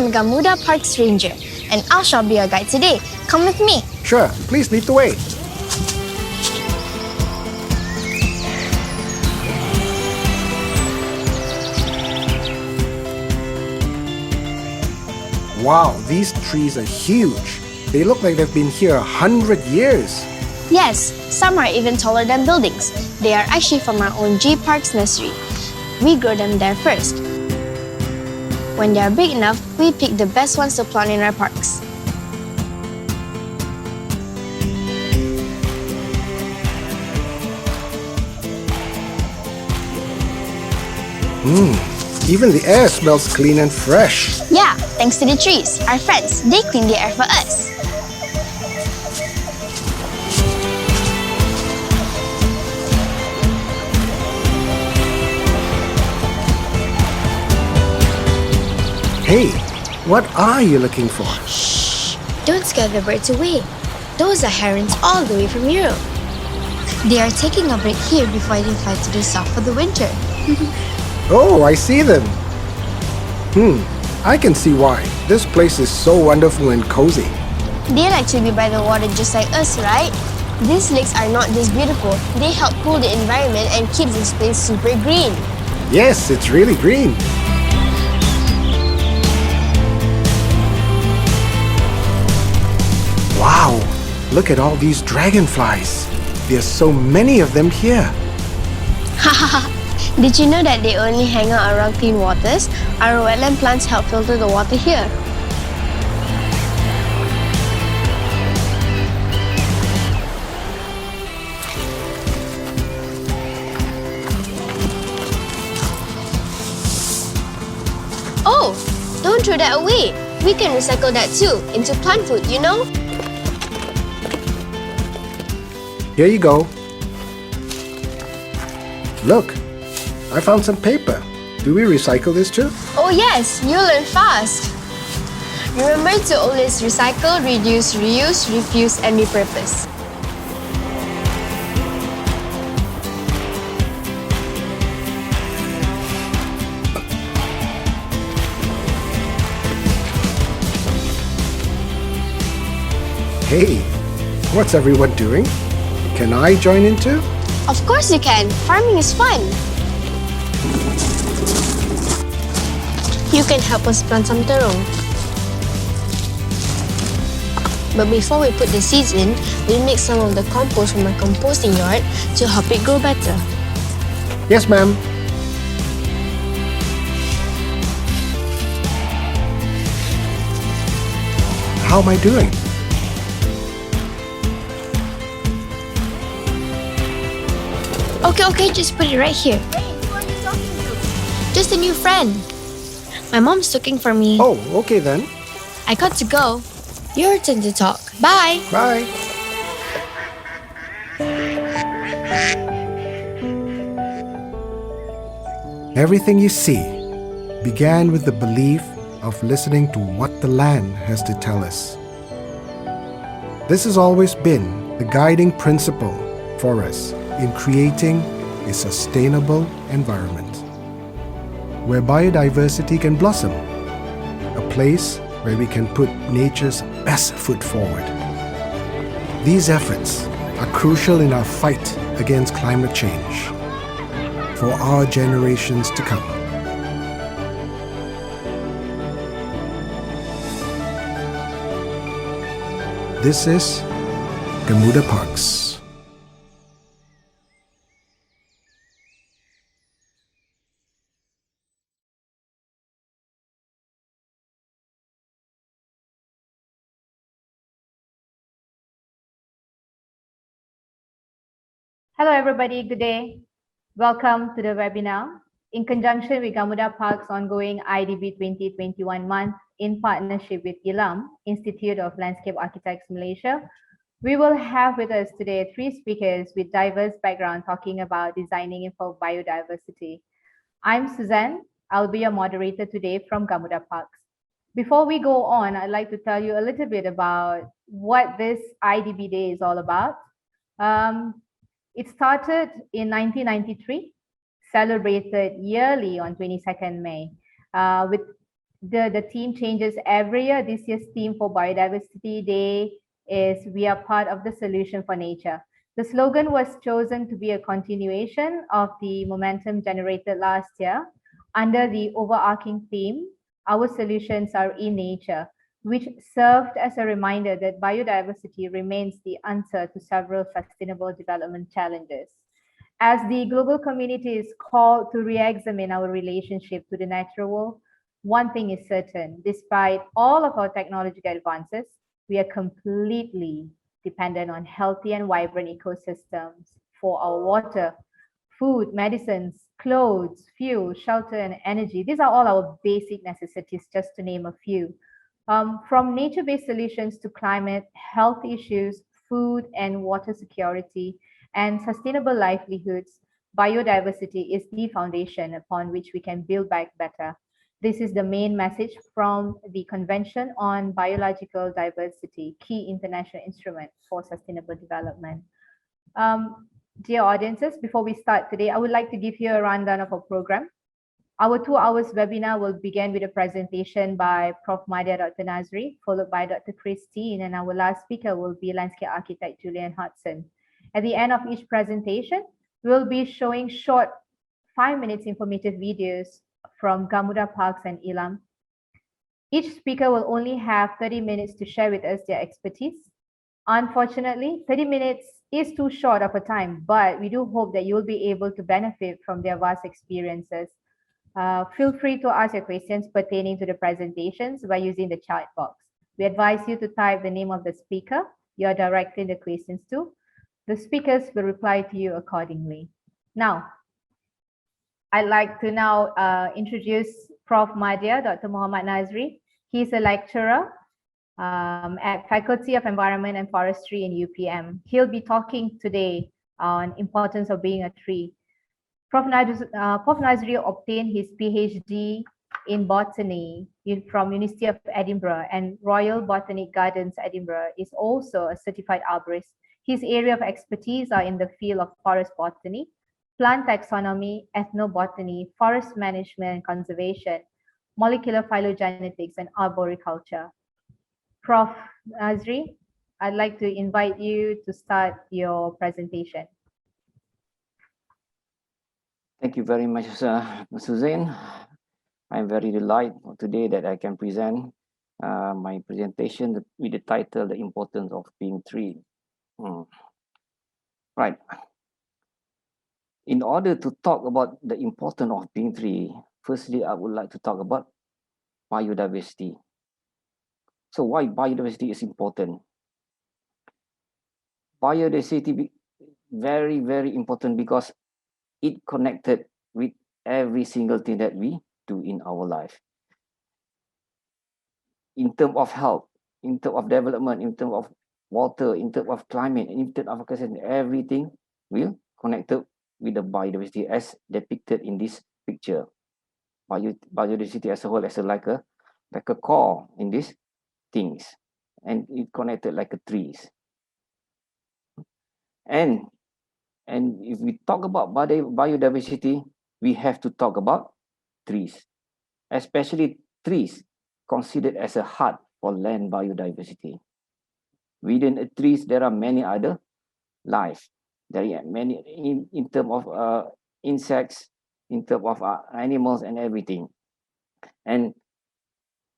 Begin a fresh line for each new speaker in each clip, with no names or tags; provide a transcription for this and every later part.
I'm Gamuda Parks Ranger, and I shall be your guide today. Come with me.
Sure, please lead the way. Wow, these trees are huge. They look like they've been here 100 years.
Yes, some are even taller than buildings. They are actually from our own G Parks nursery. We grow them there first. When they are big enough, we pick the best ones to plant in our parks.
Even the air smells clean and fresh.
Yeah, thanks to the trees, our friends. They clean the air for us.
Hey, what are you looking for?
Shh! Don't scare the birds away. Those are herons all the way from Europe. They are taking a break here before they fly to the south for the winter.
Oh, I see them. I can see why. This place is so wonderful and cozy.
They like to be by the water just like us, right? These lakes are not just beautiful, they help cool the environment and keep this place super green.
Yes, it's really green. Wow, look at all these dragonflies. There's so many of them here.
Did you know that they only hang out around clean waters? Our wetland plants help filter the water here. Oh, don't throw that away. We can recycle that too, into plant food, you know?
Here you go. Look, I found some paper. Do we recycle this too?
Oh yes, you learn fast. Remember to always recycle, reduce, reuse, refuse, and repurpose.
Hey, what's everyone doing? Can I join in too?
Of course you can. Farming is fun. You can help us plant some terong. But before we put the seeds in, we'll make some of the compost from our composting yard to help it grow better.
Yes, ma'am. How am I doing?
Okay, just put it right here.
Hey, who are you talking to?
Just a new friend. My mom's looking for me.
Oh, okay then.
I got to go. Your turn to talk. Bye.
Bye. Everything you see began with the belief of listening to what the land has to tell us. This has always been the guiding principle for us in creating a sustainable environment where biodiversity can blossom, a place where we can put nature's best foot forward. These efforts are crucial in our fight against climate change for our generations to come. This is Gamuda Parks.
Hello, everybody. Good day. Welcome to the webinar. In conjunction with Gamuda Parks' ongoing IDB 2021 month in partnership with ILAM, Institute of Landscape Architects Malaysia, we will have with us today 3 speakers with diverse background talking about designing for biodiversity. I'm Suzanne. I'll be your moderator today from Gamuda Parks. Before we go on, I'd like to tell you a little bit about what this IDB Day is all about. It started in 1993, celebrated yearly on 22nd May, with The theme changes every year. This year's theme for Biodiversity Day is "We are part of the solution for nature." The slogan was chosen to be a continuation of the momentum generated last year under the overarching theme, "Our solutions are in nature," which served as a reminder that biodiversity remains the answer to several sustainable development challenges. As the global community is called to re-examine our relationship to the natural world, one thing is certain: despite all of our technological advances, we are completely dependent on healthy and vibrant ecosystems for our water, food, medicines, clothes, fuel, shelter, and energy. These are all our basic necessities, just to name a few. From nature-based solutions to climate, health issues, food and water security, and sustainable livelihoods, biodiversity is the foundation upon which we can build back better. This is the main message from the Convention on Biological Diversity, key international instrument for sustainable development. Dear audiences, before we start today, I would like to give you a rundown of our program. Our 2 hours webinar will begin with a presentation by Prof. Dr. Nazre, followed by Dr. Christine, and our last speaker will be landscape architect Julien Hodson. At the end of each presentation, we'll be showing short 5 minutes informative videos from Gamuda Parks and ILAM. Each speaker will only have 30 minutes to share with us their expertise. Unfortunately, 30 minutes is too short of a time, but we do hope that you'll be able to benefit from their vast experiences. Feel free to ask your questions pertaining to the presentations by using the chat box. We advise you to type the name of the speaker you are directing the questions to. The speakers will reply to you accordingly. Now, I'd like to now introduce Prof. Dr. Muhammad Nazre. He's a lecturer at Faculty of Environment and Forestry in UPM. He'll be talking today on importance of being a tree. Prof. Nazre obtained his PhD in botany from University of Edinburgh, and Royal Botanic Gardens, Edinburgh is also a certified arborist. His area of expertise are in the field of forest botany, plant taxonomy, ethnobotany, forest management and conservation, molecular phylogenetics, and arboriculture. Prof. Nazre, I'd like to invite you to start your presentation.
Thank you very much, Suzanne. I'm very delighted today that I can present my presentation with the title, "The Importance of Being Tree." Right. In order to talk about the importance of being tree, firstly, I would like to talk about biodiversity. So why biodiversity is important? Biodiversity very, very important because it connected with every single thing that we do in our life. In terms of health, in terms of development, in terms of water, in terms of climate, in terms of everything will connected with the biodiversity as depicted in this picture. Biodiversity as a whole, as like a core in these things, and it connected like a trees. And if we talk about biodiversity, we have to talk about trees, especially trees considered as a heart for land biodiversity. Within a trees, there are many other life. There are many in terms of insects, in terms of animals and everything. And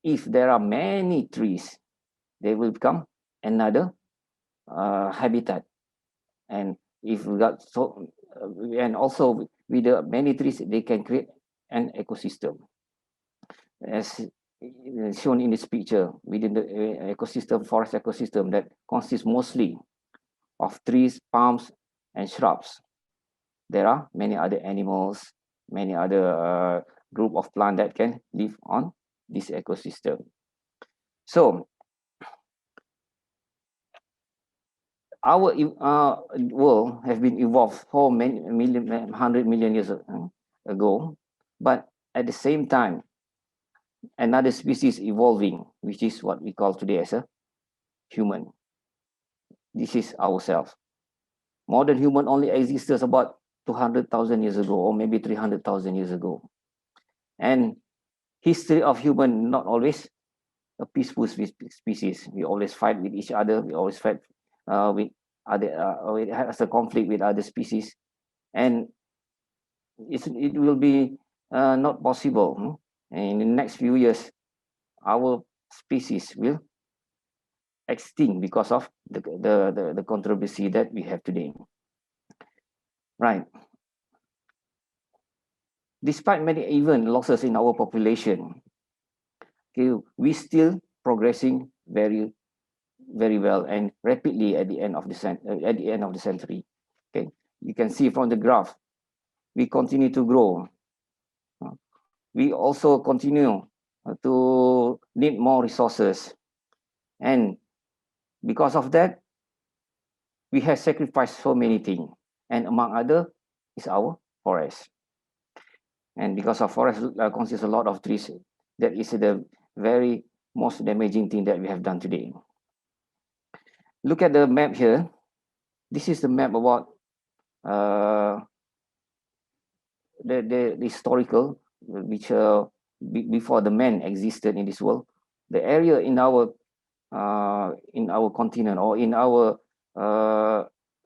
if there are many trees, they will become another habitat. And if we got and also with the many trees, they can create an ecosystem. As shown in this picture, within the ecosystem, forest ecosystem that consists mostly of trees, palms, and shrubs. There are many other animals, many other group of plants that can live on this ecosystem. So our world has been evolved for many 100 million years ago, but at the same time, another species evolving, which is what we call today as a human. This is ourselves. Modern human only existed about 200,000 years ago, or maybe 300,000 years ago. And history of human not always a peaceful species. We always fight with each other. We always fight with other, it has a conflict with other species, and it will be not possible. In the next few years, our species will extinct because of the controversy that we have today. Right. Despite many even losses in our population, okay, we still progressing very well and rapidly at the end of the century. Okay, you can see from the graph, we continue to grow. We also continue to need more resources, and because of that, we have sacrificed so many things, and among other is our forest. And because of forest consists a lot of trees, that is the very most damaging thing that we have done today. Look at the map here. This is the map about the historical, which before the man existed in this world. The area in our continent or in our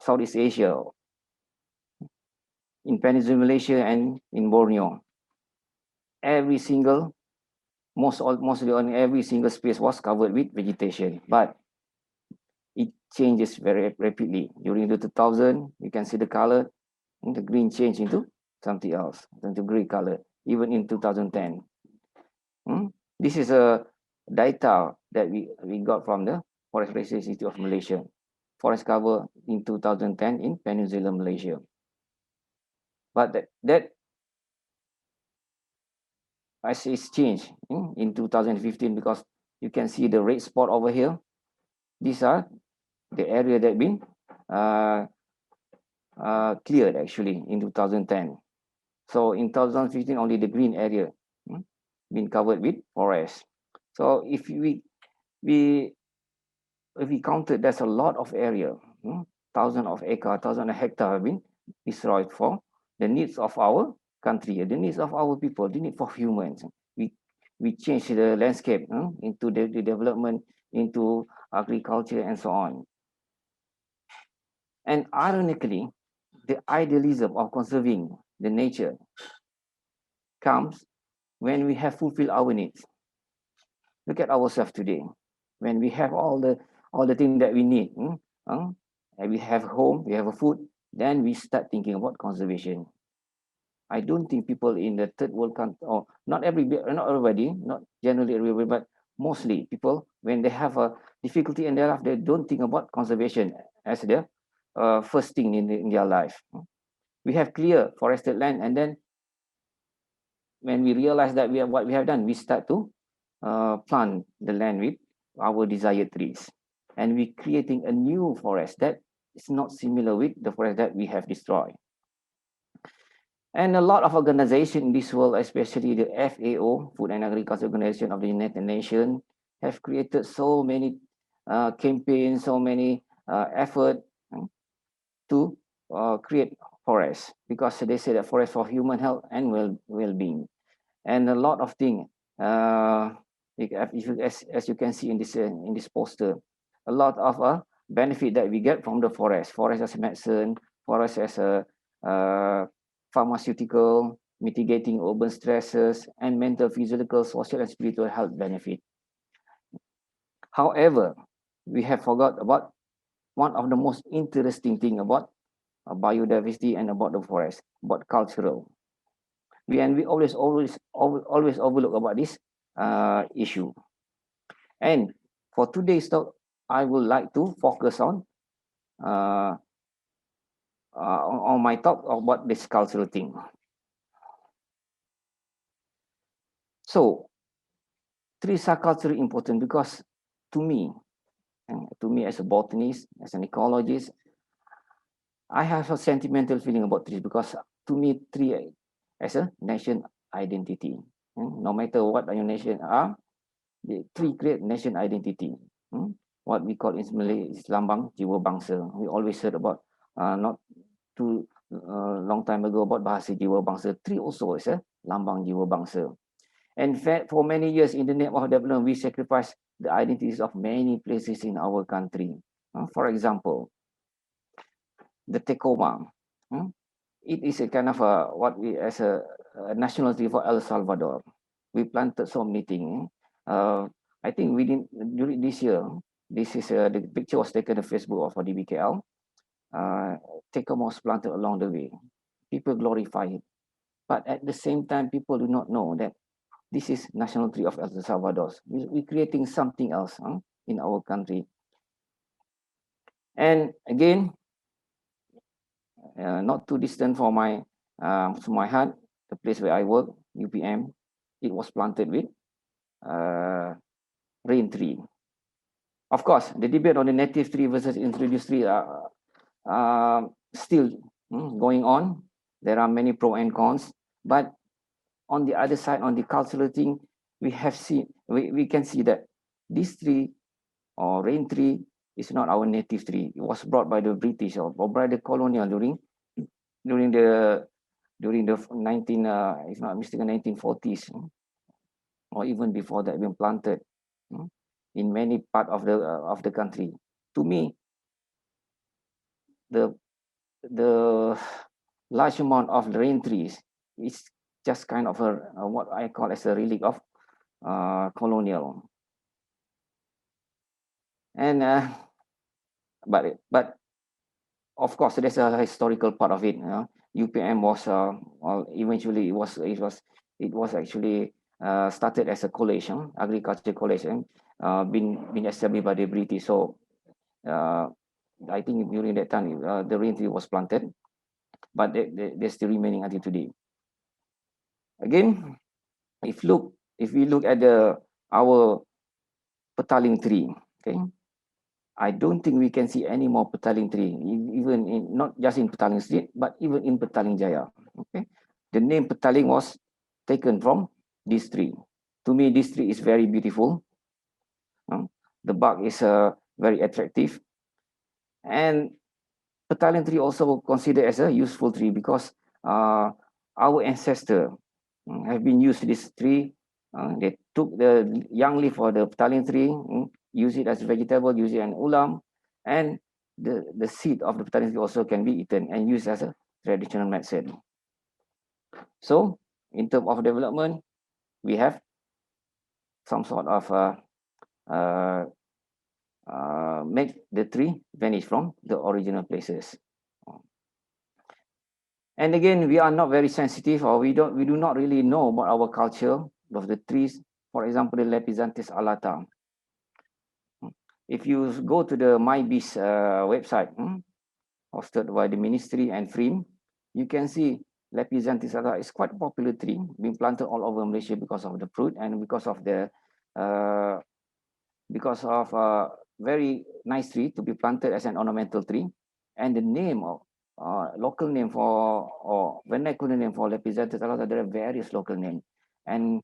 Southeast Asia, in Peninsular Malaysia and in Borneo, mostly on every single space was covered with vegetation, but it changes very rapidly. During the 2000, you can see the color, and the green change into something else, into gray color, even in 2010. This is a data that we got from the Forest Research Institute of Malaysia. Forest cover in 2010 in Peninsular Malaysia. But that as it's changed in 2015, because you can see the red spot over here. These are the area that been cleared actually in 2010. So in 2015, only the green area been covered with forest. So if we counted, there's a lot of area, thousands of acres, thousands of hectares have been destroyed for the needs of our country, the needs of our people, the need for humans. We change the landscape into the development, into agriculture and so on. And ironically, the idealism of conserving the nature comes when we have fulfilled our needs. Look at ourselves today. When we have all the things that we need, and we have home, we have a food, then we start thinking about conservation. I don't think people in the third world country, or not everybody, not generally everybody, but mostly people, when they have a difficulty in their life, they don't think about conservation as their first thing in their life. We have clear forested land, and then when we realize that what we have done, we start to plant the land with our desired trees, and we creating a new forest that is not similar with the forest that we have destroyed. And a lot of organizations in this world, especially the FAO, Food and Agriculture Organization of the United Nations, have created so many campaigns, so many effort to create forests, because they say that forest for human health and well-being. And a lot of things, as you can see in this poster, a lot of benefit that we get from the forest as medicine, forest as a pharmaceutical, mitigating urban stresses, and mental, physical, social, and spiritual health benefit. However, we have forgot about one of the most interesting thing about biodiversity and about the forest, about cultural. We always overlook about this issue. And for today's talk, I would like to focus on my talk about this cultural thing. So, trees are culturally important because to me as a botanist, as an ecologist, I have a sentimental feeling about trees, because to me, tree as a nation identity. No matter what your nation are, the tree create nation identity. What we call in Malay is lambang jiwa bangsa. We always heard about not too long time ago about bahasa jiwa bangsa. Tree also is a lambang jiwa bangsa. And in fact, for many years in the name of development, we sacrificed the identities of many places in our country. For example, the Tacoma. It is a kind of what we as a national tree for El Salvador. We planted so many things. I think during this year, this is the picture was taken on Facebook of DBKL. Tacoma was planted along the way. People glorify it, but at the same time, people do not know that this is national tree of El Salvador. We're creating something else in our country. And again, not too distant from my heart, the place where I work, UPM, it was planted with rain tree. Of course, the debate on the native tree versus introduced tree are still going on. There are many pros and cons, but on the other side, on the cultural thing, we can see that this tree or rain tree is not our native tree. It was brought by the British or by the colonial during the 1940s, or even before that, been planted in many part of the country. To me, the large amount of rain trees is just kind of what I call as a relic of colonial. And but of course, there's a historical part of it. UPM was eventually it was actually started as a college, agriculture college, and been established by the British. So I think during that time the rain tree was planted, but they're still remaining until today. Again, if we look at our petaling tree, okay, I don't think we can see any more petaling tree, even not just in Petaling Street, but even in Petaling Jaya. Okay, the name petaling was taken from this tree. To me, this tree is very beautiful. The bark is very attractive, and petaling tree also considered as a useful tree because our ancestors have been used this tree. They took the young leaf of the petaling tree, use it as vegetable, use it as ulam, and the seed of the petaling tree also can be eaten and used as a traditional medicine. So, in terms of development, we have some sort of make the tree vanish from the original places. And again, we are not very sensitive, or we do not really know about our culture of the trees. For example, the Lepizanthus alata. If you go to the MyBees website, hosted by the Ministry and FRIM, you can see Lepizanthus alata is quite a popular tree, being planted all over Malaysia because of the fruit and because of very nice tree to be planted as an ornamental tree. And the name of local name for or vernacular name for Lepizanthus alata, there are various local names. And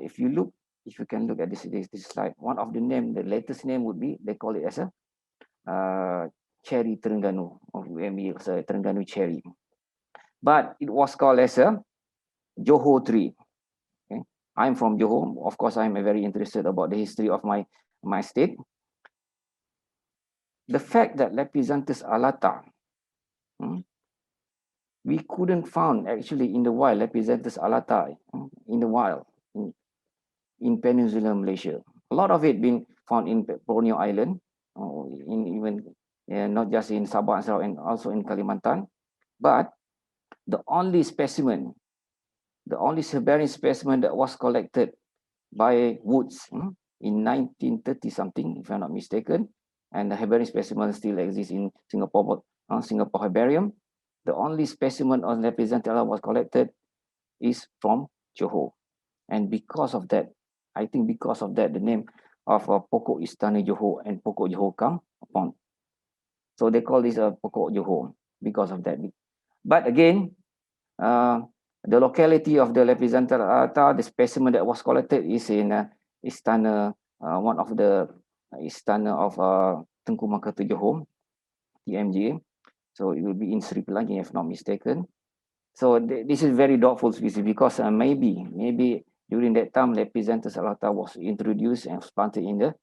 if you can look at this slide, one of the name, the latest name would be, they call it as a cherry Terengganu, or Terengganu cherry. But it was called as a Johor tree. Okay? I'm from Johor. Of course, I'm very interested about the history of my state. The fact that Lepizanthus alata, we couldn't find actually in the wild Lepizanthus alata in the wild in Peninsular Malaysia. A lot of it been found in Borneo Island, not just in Sabah and Sarawak, and also in Kalimantan. But the only herbarium specimen that was collected by Woods in 1930 something, if I'm not mistaken, and the herbarium specimen still exists in Singapore Herbarium. The only specimen of Lepizanthus alata was collected is from Johor, and because of that, I think the name of Pokok Istana Johor and Pokok Johor come upon. So they call this Pokok Johor because of that. But again, the locality of the Lepizanthus alata, the specimen that was collected is in Istana, one of the Istana of Tengku Mahkota Johor, TMJ. So it will be in Sri Pelangi, if not mistaken. So this is very doubtful species because maybe During that time, Lepisanthus alata was introduced and planted in the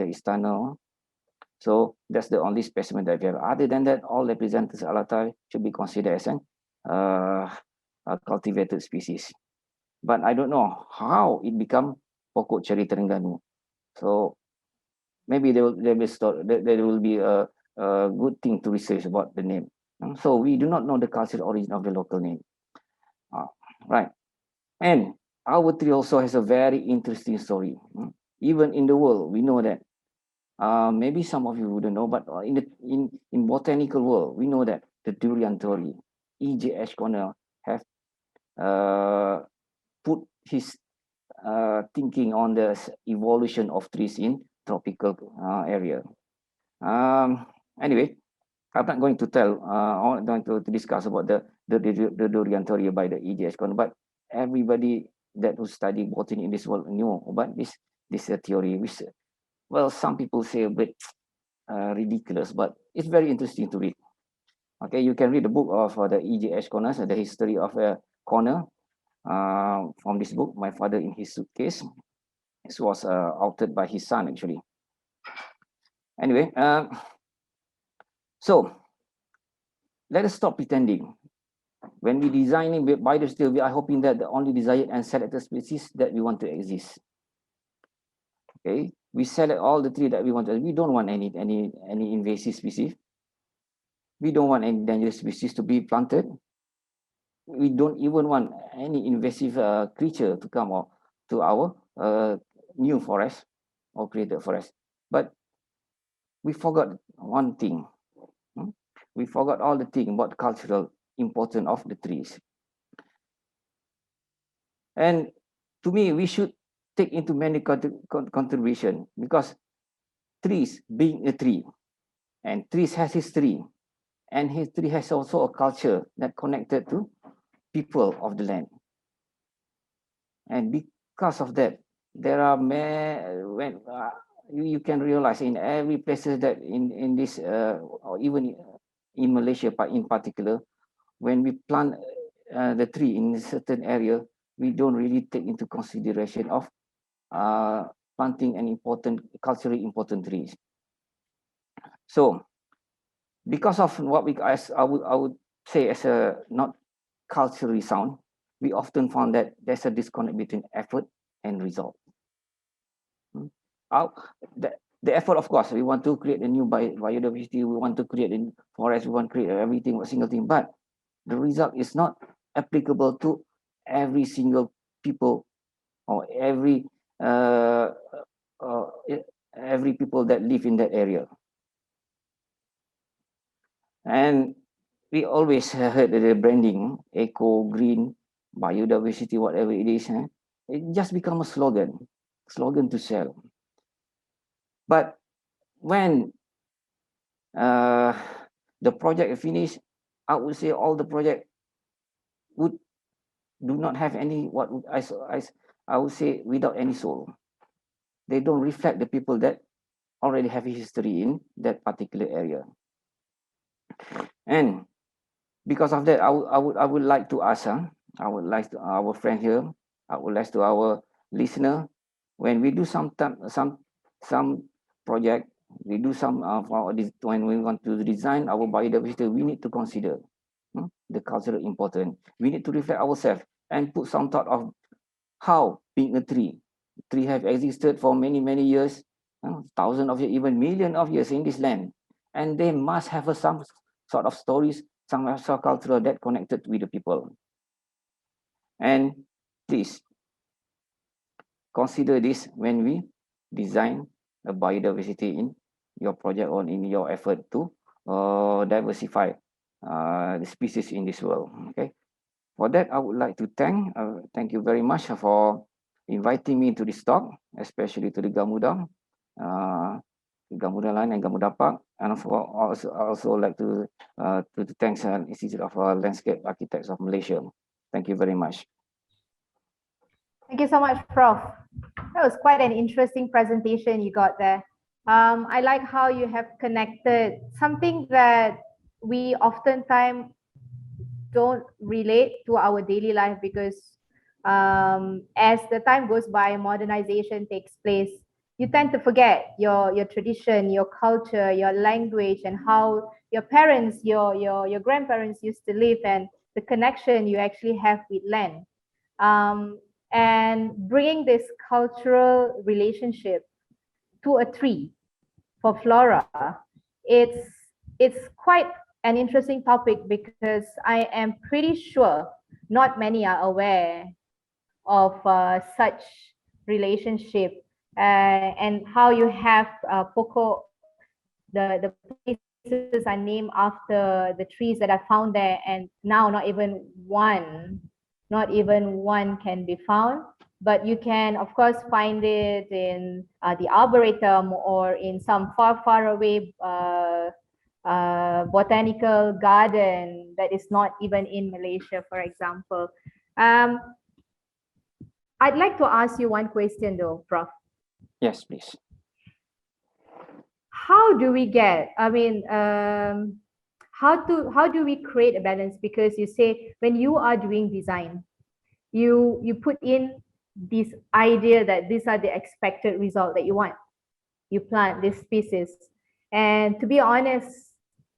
Istana. So that's the only specimen that we have. Other than that, all Lepisanthus alata should be considered as a cultivated species. But I don't know how it become pokok cherry Terengganu. So maybe there will be a good thing to research about the name. So we do not know the cultural origin of the local name. Right. And our tree also has a very interesting story. Even in the world, we know that. Maybe some of you wouldn't know, but in botanical world, we know that the durian theory, E.J. Ashcorner have put his thinking on the evolution of trees in tropical area. Anyway, I'm not going to tell, I'm not going to discuss about the durian theory by the E.J. Ashcorner, but everybody that who study botany in this world knew about this theory, which, well, some people say a bit ridiculous, but it's very interesting to read. Okay, you can read the book of the E.J. Ashcorner, The History of a Corner, from this book, My Father in His Suitcase. This was authored by his son, actually. Anyway, so let us stop pretending. When we designing biodiversity, we are hoping that the only desired and selected species that we want to exist. Okay, we select all the trees that we want. We don't want any invasive species. We don't want any dangerous species to be planted. We don't even want any invasive creature to come to our new forest or created forest. But we forgot one thing. We forgot all the thing about cultural importance of the trees. And to me, we should take into many contribution, because trees being a tree, and trees has history, and history has also a culture that connected to people of the land. And because of that, there are when you can realize in every places that in this or even in Malaysia in particular, when we plant the tree in a certain area, we don't really take into consideration of planting an important, culturally important trees. So because of what I would say as a not culturally sound, we often found that there's a disconnect between effort and result. The effort, of course, we want to create a new biodiversity, we want to create a forest, we want to create everything, a single thing, but the result is not applicable to every single people or every people that live in that area. And we always heard the branding, eco, green, biodiversity, whatever it is, it just become a slogan to sell. But when the project finished, I would say all the project do not have any, what I would say, without any soul. They don't reflect the people that already have a history in that particular area. And because of that, I would like to ask, I would like to our friend here, I would like to our listener, when we do some project, we do some when we want to design our biodiversity, we need to consider the cultural importance. We need to reflect ourselves and put some thought of how being a tree have existed for many years, thousands of years, even millions of years in this land, and they must have some sort of stories, some sort of cultural that connected with the people. And please consider this when we design a biodiversity in your project or in your effort to diversify the species in this world. Okay. For that, I would like to thank you very much for inviting me to this talk, especially to the Gamuda line and Gamuda Park, and also like to thank Institute of Landscape Architects of Malaysia. Thank you very much.
Thank you so much, Prof. That was quite an interesting presentation you got there. I like how you have connected something that we oftentimes don't relate to our daily life, because As the time goes by, modernization takes place, you tend to forget your tradition, your culture, your language, and how your parents, your grandparents used to live, and the connection you actually have with land. And bringing this cultural relationship to a tree for flora, it's quite an interesting topic, because I am pretty sure not many are aware of such relationship, and how you have pokok, the places are named after the trees that are found there, and now not even one can be found. But you can, of course, find it in the arboretum, or in some far away botanical garden that is not even in Malaysia, for example. I'd like to ask you one question though, Prof.
Yes, please.
How do we get, how do we create a balance? Because you say when you are doing design, you put in this idea that these are the expected result that you want. You plant this species. And to be honest,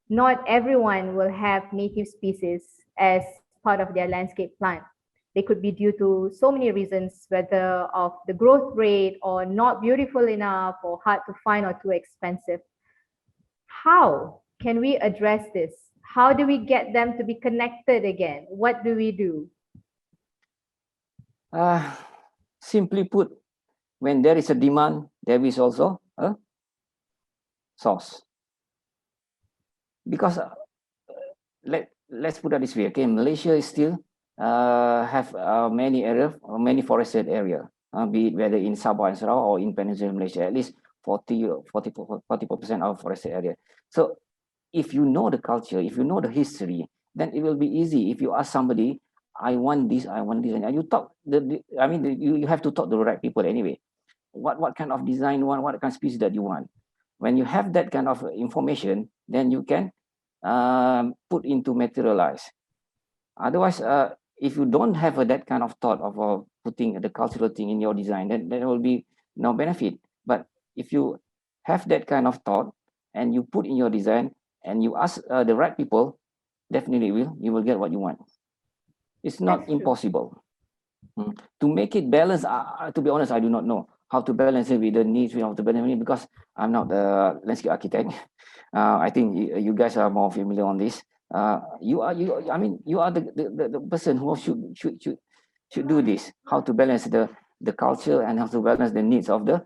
not everyone will have native species as part of their landscape plan. They could be due to so many reasons, whether of the growth rate, or not beautiful enough, or hard to find, or too expensive. How can we address this? How do we get them to be connected again? What do we do?
Simply put, when there is a demand, there is also a source. Because let's put it this way, okay, Malaysia is still have many areas, many forested area, be it whether in Sabah and Sarawak or in Peninsular Malaysia, at least 44% of forested area. So if you know the culture, if you know the history, then it will be easy. If you ask somebody, I want this, and you talk, you have to talk to the right people anyway. What kind of design you want, what kind of species that you want. When you have that kind of information, then you can put into materialize. Otherwise, if you don't have that kind of thought of putting the cultural thing in your design, then there will be no benefit. But if you have that kind of thought and you put in your design and you ask the right people, definitely you will get what you want. It's not impossible. To make it balance, to be honest, I do not know how to balance it with the needs of the benefit, because I'm not the landscape architect. I think you guys are more familiar on this. You are the person who should do this. How to balance the culture, and how to balance the needs of the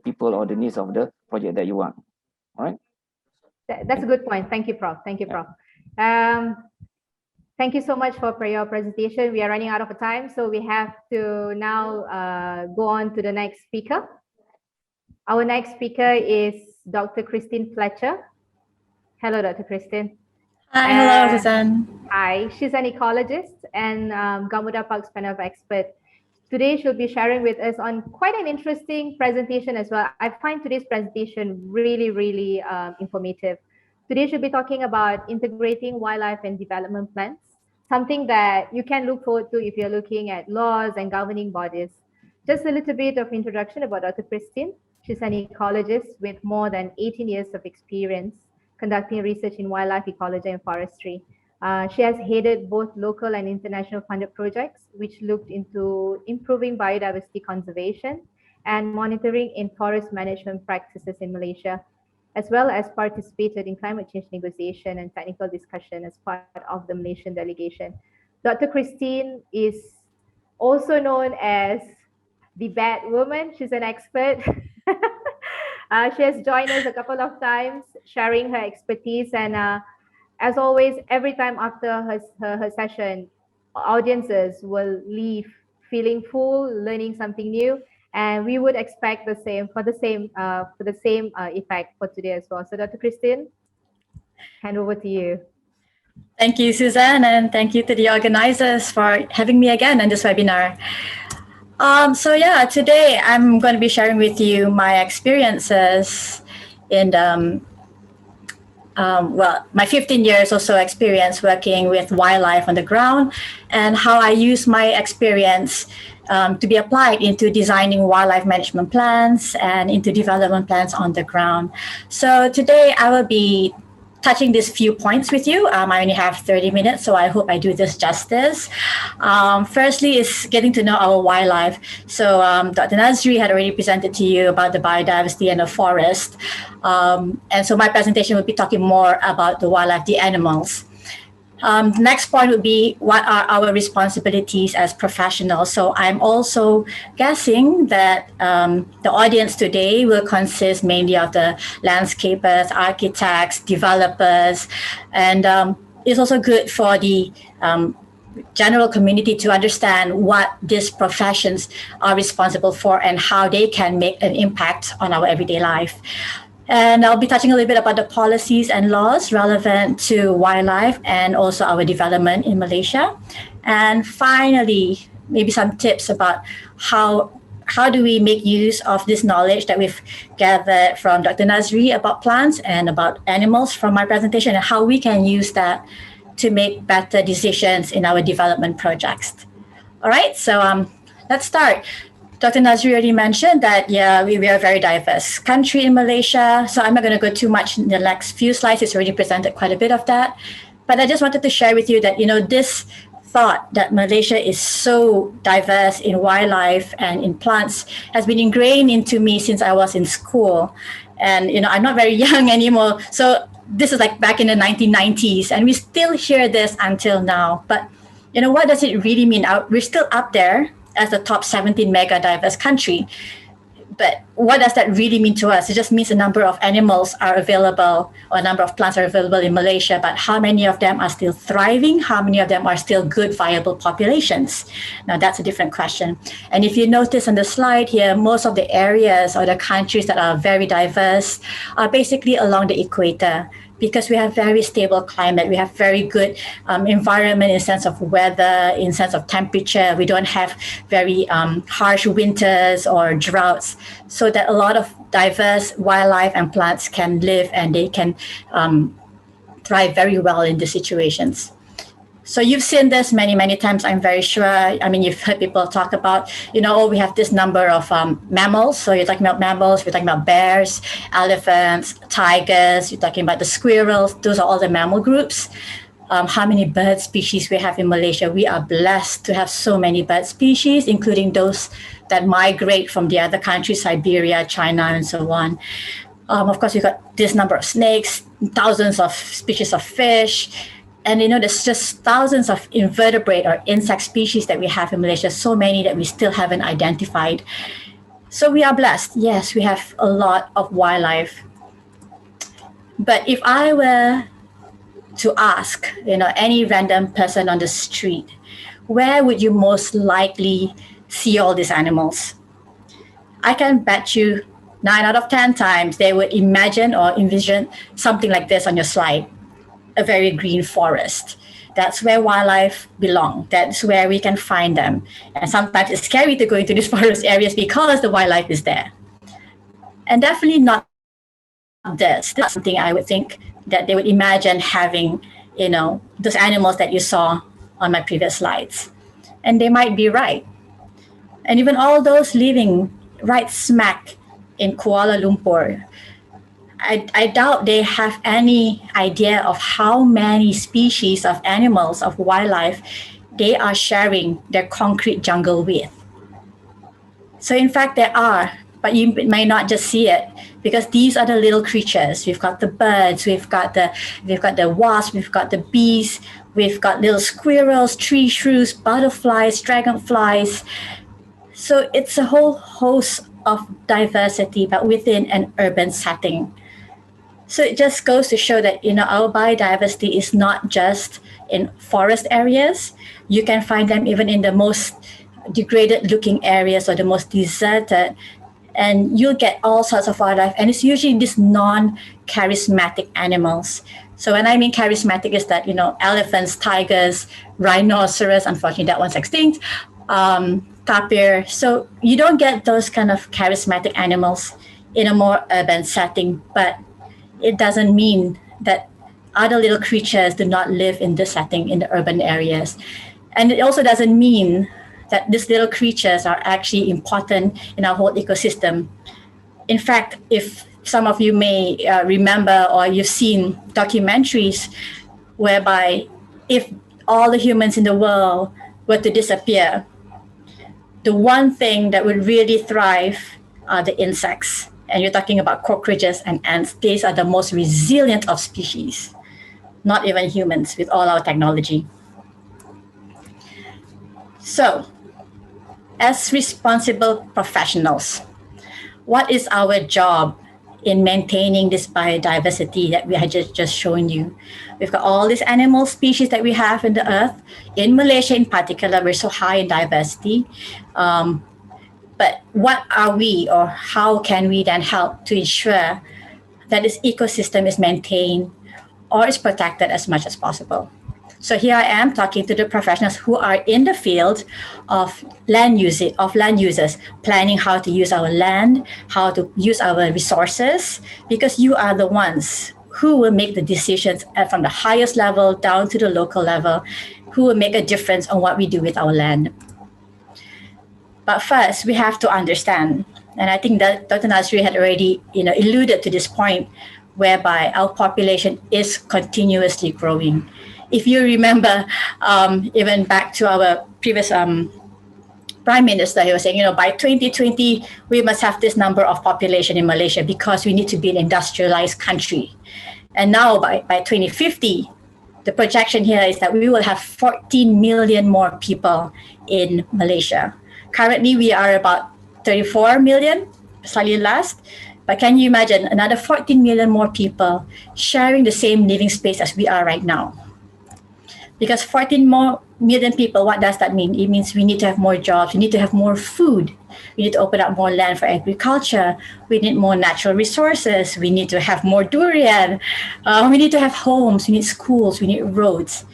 people, or the needs of the project that you want. All right.
That's a good point. Thank you, Prof. Thank you, Prof. Thank you so much for your presentation. We are running out of time, so we have to now go on to the next speaker. Our next speaker is Dr. Christine Fletcher. Hello, Dr. Christine.
Hi, hello, Suzanne.
Hi, she's an ecologist and Gamuda Parks panel of experts. Today, she'll be sharing with us on quite an interesting presentation as well. I find today's presentation really, really informative. Today, she'll be talking about integrating wildlife and development plans, something that you can look forward to if you're looking at laws and governing bodies. Just a little bit of introduction about Dr. Christine. She's an ecologist with more than 18 years of experience conducting research in wildlife ecology and forestry. She has headed both local and international funded projects, which looked into improving biodiversity conservation and monitoring in forest management practices in Malaysia, as well as participated in climate change negotiation and technical discussion as part of the Malaysian delegation. Dr. Christine is also known as the Bad Woman. She's an expert. She has joined us a couple of times, sharing her expertise. And as always, every time after her session, audiences will leave feeling full, learning something new. And we would expect the same for the same effect for today as well. So, Dr. Christine, hand over to you.
Thank you, Suzanne, and thank you to the organizers for having me again on this webinar. So yeah, today I'm going to be sharing with you my experiences in my 15 years or so experience working with wildlife on the ground, and how I use my experience to be applied into designing wildlife management plans and into development plans on the ground. So today I will be touching these few points with you. I only have 30 minutes, so I hope I do this justice. Firstly is getting to know our wildlife. So Dr. Nazre had already presented to you about the biodiversity and the forest. And so my presentation will be talking more about the wildlife, the animals. Next point would be, what are our responsibilities as professionals? So I'm also guessing that the audience today will consist mainly of the landscapers, architects, developers, and it's also good for the general community to understand what these professions are responsible for and how they can make an impact on our everyday life. And I'll be touching a little bit about the policies and laws relevant to wildlife and also our development in Malaysia. And finally, maybe some tips about how do we make use of this knowledge that we've gathered from Dr. Nazre about plants and about animals from my presentation, and how we can use that to make better decisions in our development projects. All right, so let's start. Dr. Nazre already mentioned that, yeah, we are a very diverse country in Malaysia. So I'm not going to go too much in the next few slides. It's already presented quite a bit of that. But I just wanted to share with you that, this thought that Malaysia is so diverse in wildlife and in plants has been ingrained into me since I was in school. And, I'm not very young anymore. So this is like back in the 1990s. And we still hear this until now. But, what does it really mean? We're still up there as the top 17 mega diverse country. But what does that really mean to us? It just means a number of animals are available, or a number of plants are available in Malaysia, but how many of them are still thriving? How many of them are still good, viable populations? Now, that's a different question. And if you notice on the slide here, most of the areas or the countries that are very diverse are basically along the equator, because we have very stable climate. We have very good environment in sense of weather, in sense of temperature. We don't have very harsh winters or droughts, so that a lot of diverse wildlife and plants can live, and they can thrive very well in these situations. So you've seen this many, many times, I'm very sure. I mean, you've heard people talk about, we have this number of mammals. So you're talking about mammals, we're talking about bears, elephants, tigers, you're talking about the squirrels. Those are all the mammal groups. How many bird species we have in Malaysia? We are blessed to have so many bird species, including those that migrate from the other countries, Siberia, China, and so on. Of course, we've got this number of snakes, thousands of species of fish. And there's just thousands of invertebrate or insect species that we have in Malaysia, so many that we still haven't identified. So we are blessed. Yes, we have a lot of wildlife. But if I were to ask, any random person on the street, where would you most likely see all these animals? I can bet you 9 out of 10 times they would imagine or envision something like this on your slide. A very green forest. That's where wildlife belong. That's where we can find them. And sometimes it's scary to go into these forest areas because the wildlife is there. And definitely not this. That's something I would think that they would imagine having, those animals that you saw on my previous slides. And they might be right. And even all those living right smack in Kuala Lumpur, I doubt they have any idea of how many species of animals, of wildlife, they are sharing their concrete jungle with. So in fact, there are, but you may not just see it, because these are the little creatures. We've got the birds, we've got the wasps, we've got the bees, we've got little squirrels, tree shrews, butterflies, dragonflies. So it's a whole host of diversity, but within an urban setting. So it just goes to show that, our biodiversity is not just in forest areas. You can find them even in the most degraded looking areas or the most deserted, and you'll get all sorts of wildlife. And it's usually these non-charismatic animals. So when I mean charismatic is that, elephants, tigers, rhinoceros, unfortunately that one's extinct, tapir. So you don't get those kind of charismatic animals in a more urban setting, but it doesn't mean that other little creatures do not live in this setting in the urban areas. And it also doesn't mean that these little creatures are actually important in our whole ecosystem. In fact, if some of you may remember or you've seen documentaries whereby if all the humans in the world were to disappear, the one thing that would really thrive are the insects. And you're talking about cockroaches and ants. These are the most resilient of species, not even humans with all our technology. So, as responsible professionals, what is our job in maintaining this biodiversity that we had just shown you? We've got all these animal species that we have in the earth. In Malaysia in particular, we're so high in diversity. But what are we, or how can we then help to ensure that this ecosystem is maintained or is protected as much as possible? So here I am talking to the professionals who are in the field of land users, planning how to use our land, how to use our resources, because you are the ones who will make the decisions from the highest level down to the local level, who will make a difference on what we do with our land. But first, we have to understand, and I think that Dr. Nazre had already alluded to this point, whereby our population is continuously growing. If you remember, even back to our previous Prime Minister, he was saying, by 2020, we must have this number of population in Malaysia because we need to be an industrialized country. And now by 2050, the projection here is that we will have 14 million more people in Malaysia. Currently, we are about 34 million, slightly less. But can you imagine another 14 million more people sharing the same living space as we are right now? Because 14 more million people, what does that mean? It means we need to have more jobs, we need to have more food, we need to open up more land for agriculture, we need more natural resources, we need to have more durian, we need to have homes, we need schools, we need roads.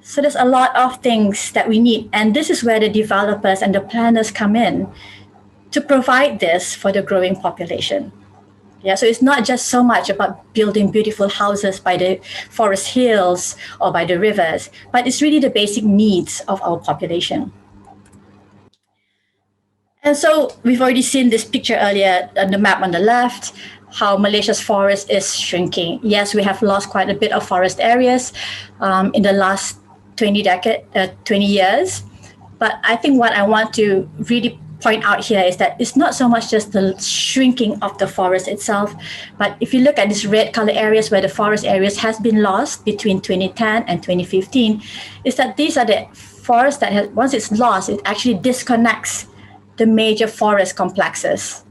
So there's a lot of things that we need. And this is where the developers and the planners come in to provide this for the growing population. Yeah, so it's not just so much about building beautiful houses by the forest hills or by the rivers, but it's really the basic needs of our population. And so we've already seen this picture earlier on the map on the left, how Malaysia's forest is shrinking. Yes, we have lost quite a bit of forest areas in the last 20 years. But I think what I want to really point out here is that it's not so much just the shrinking of the forest itself, but if you look at these red color areas where the forest areas has been lost between 2010 and 2015, is that these are the forests that once it's lost, it actually disconnects the major forest complexes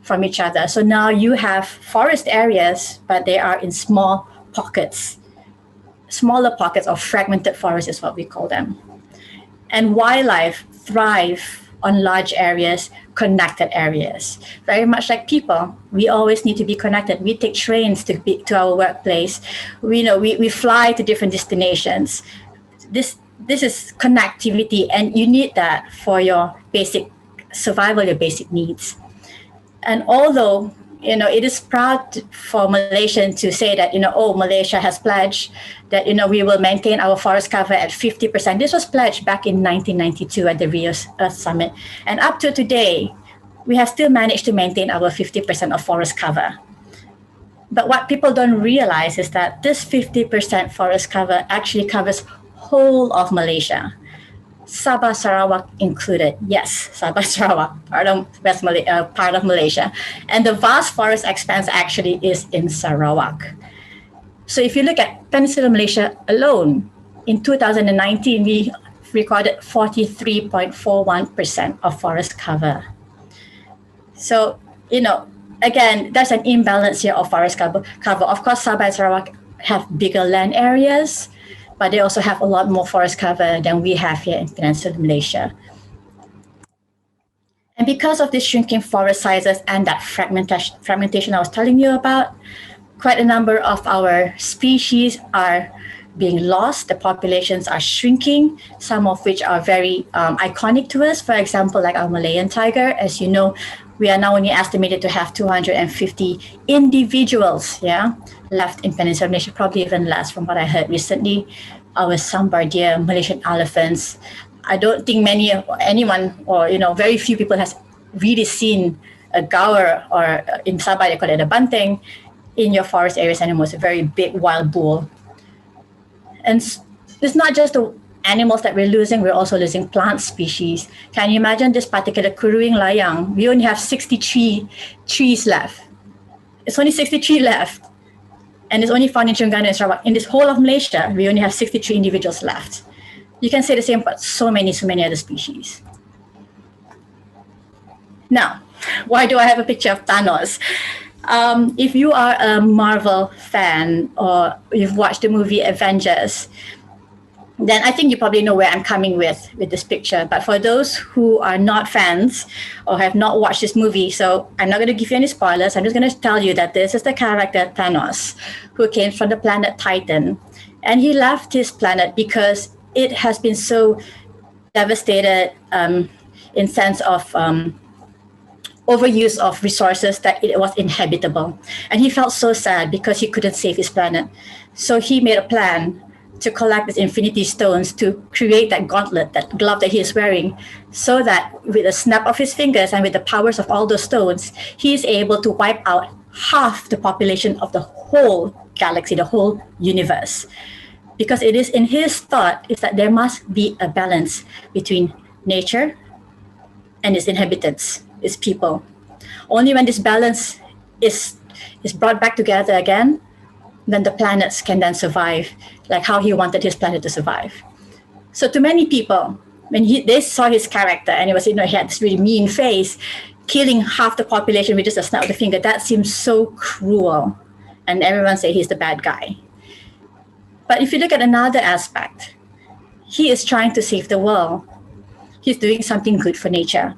from each other. So now you have forest areas, but they are in small pockets. Smaller pockets of fragmented forest is what we call them. And wildlife thrive on large areas, connected areas. Very much like people, we always need to be connected. We take trains to our workplace. We fly to different destinations. This is connectivity, and you need that for your basic survival, your basic needs. And although it is proud for Malaysia to say that Malaysia has pledged that we will maintain our forest cover at 50%. This was pledged back in 1992 at the Rio Earth Summit, and up to today, we have still managed to maintain our 50% of forest cover. But what people don't realize is that this 50% forest cover actually covers whole of Malaysia. Sabah, Sarawak included. Yes, Sabah, Sarawak, part of Malaysia. And the vast forest expanse actually is in Sarawak. So if you look at Peninsular Malaysia alone, in 2019, we recorded 43.41% of forest cover. So, again, there's an imbalance here of forest cover. Of course, Sabah and Sarawak have bigger land areas, but they also have a lot more forest cover than we have here in Peninsular Malaysia. And because of this shrinking forest sizes and that fragmentation I was telling you about, quite a number of our species are being lost. The populations are shrinking, some of which are very iconic to us. For example, like our Malayan tiger. As you know, we are now only estimated to have 250 individuals, left in Peninsula Malaysia, probably even less from what I heard recently. Our sambar deer, Malaysian elephants. I don't think anyone, or very few people has really seen a gaur, or in Sabah they call it a banteng, in your forest areas anymore. It's a very big wild bull. And it's not just the animals that we're losing, we're also losing plant species. Can you imagine this particular kuruing layang? We only have 63 trees left. It's only 63 left. And it's only found in Terengganu and Sarawak. In this whole of Malaysia, we only have 63 individuals left. You can say the same about so many other species. Now, why do I have a picture of Thanos? If you are a Marvel fan or you've watched the movie Avengers, then I think you probably know where I'm coming with this picture. But for those who are not fans or have not watched this movie, so I'm not going to give you any spoilers. I'm just going to tell you that this is the character Thanos, who came from the planet Titan. And he left his planet because it has been so devastated in sense of overuse of resources that it was inhabitable. And he felt so sad because he couldn't save his planet. So he made a plan to collect these infinity stones to create that gauntlet, that glove that he is wearing, so that with a snap of his fingers and with the powers of all those stones, he is able to wipe out half the population of the whole galaxy, the whole universe. Because it is in his thought is that there must be a balance between nature and its inhabitants, its people. Only when this balance is brought back together again, then the planets can then survive, like how he wanted his planet to survive. So to many people, when they saw his character and it was, he had this really mean face, killing half the population with just a snap of the finger, that seems so cruel. And everyone say he's the bad guy. But if you look at another aspect, he is trying to save the world. He's doing something good for nature.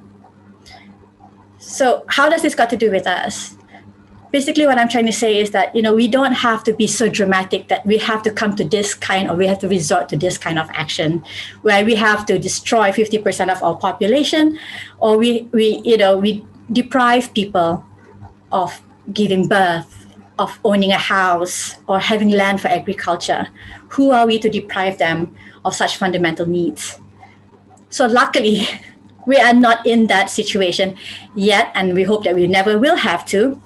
So how does this got to do with us? Basically, what I'm trying to say is that, we don't have to be so dramatic that we have to come to this kind, or we have to resort to this kind of action where we have to destroy 50% of our population, or we deprive people of giving birth, of owning a house, or having land for agriculture. Who are we to deprive them of such fundamental needs? So luckily, we are not in that situation yet, and we hope that we never will have to.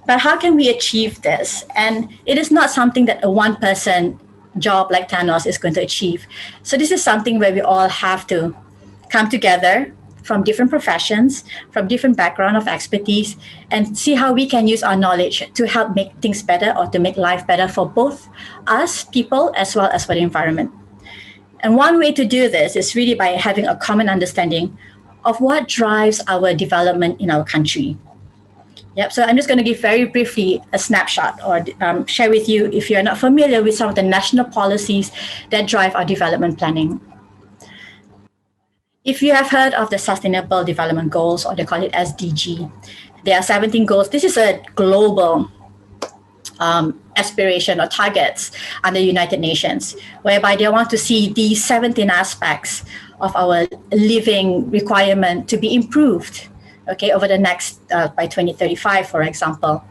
But how can we achieve this? And it is not something that a one-person job like Thanos is going to achieve. So this is something where we all have to come together from different professions, from different background of expertise, and see how we can use our knowledge to help make things better, or to make life better for both us, people, as well as for the environment. And one way to do this is really by having a common understanding of what drives our development in our country. So I'm just going to give very briefly a snapshot, or share with you, if you're not familiar with some of the national policies that drive our development planning. If you have heard of the Sustainable Development Goals, or they call it SDG, there are 17 goals. This is a global aspiration or targets under the United Nations, whereby they want to see these 17 aspects of our living requirement to be improved, over the next, by 2035, for example.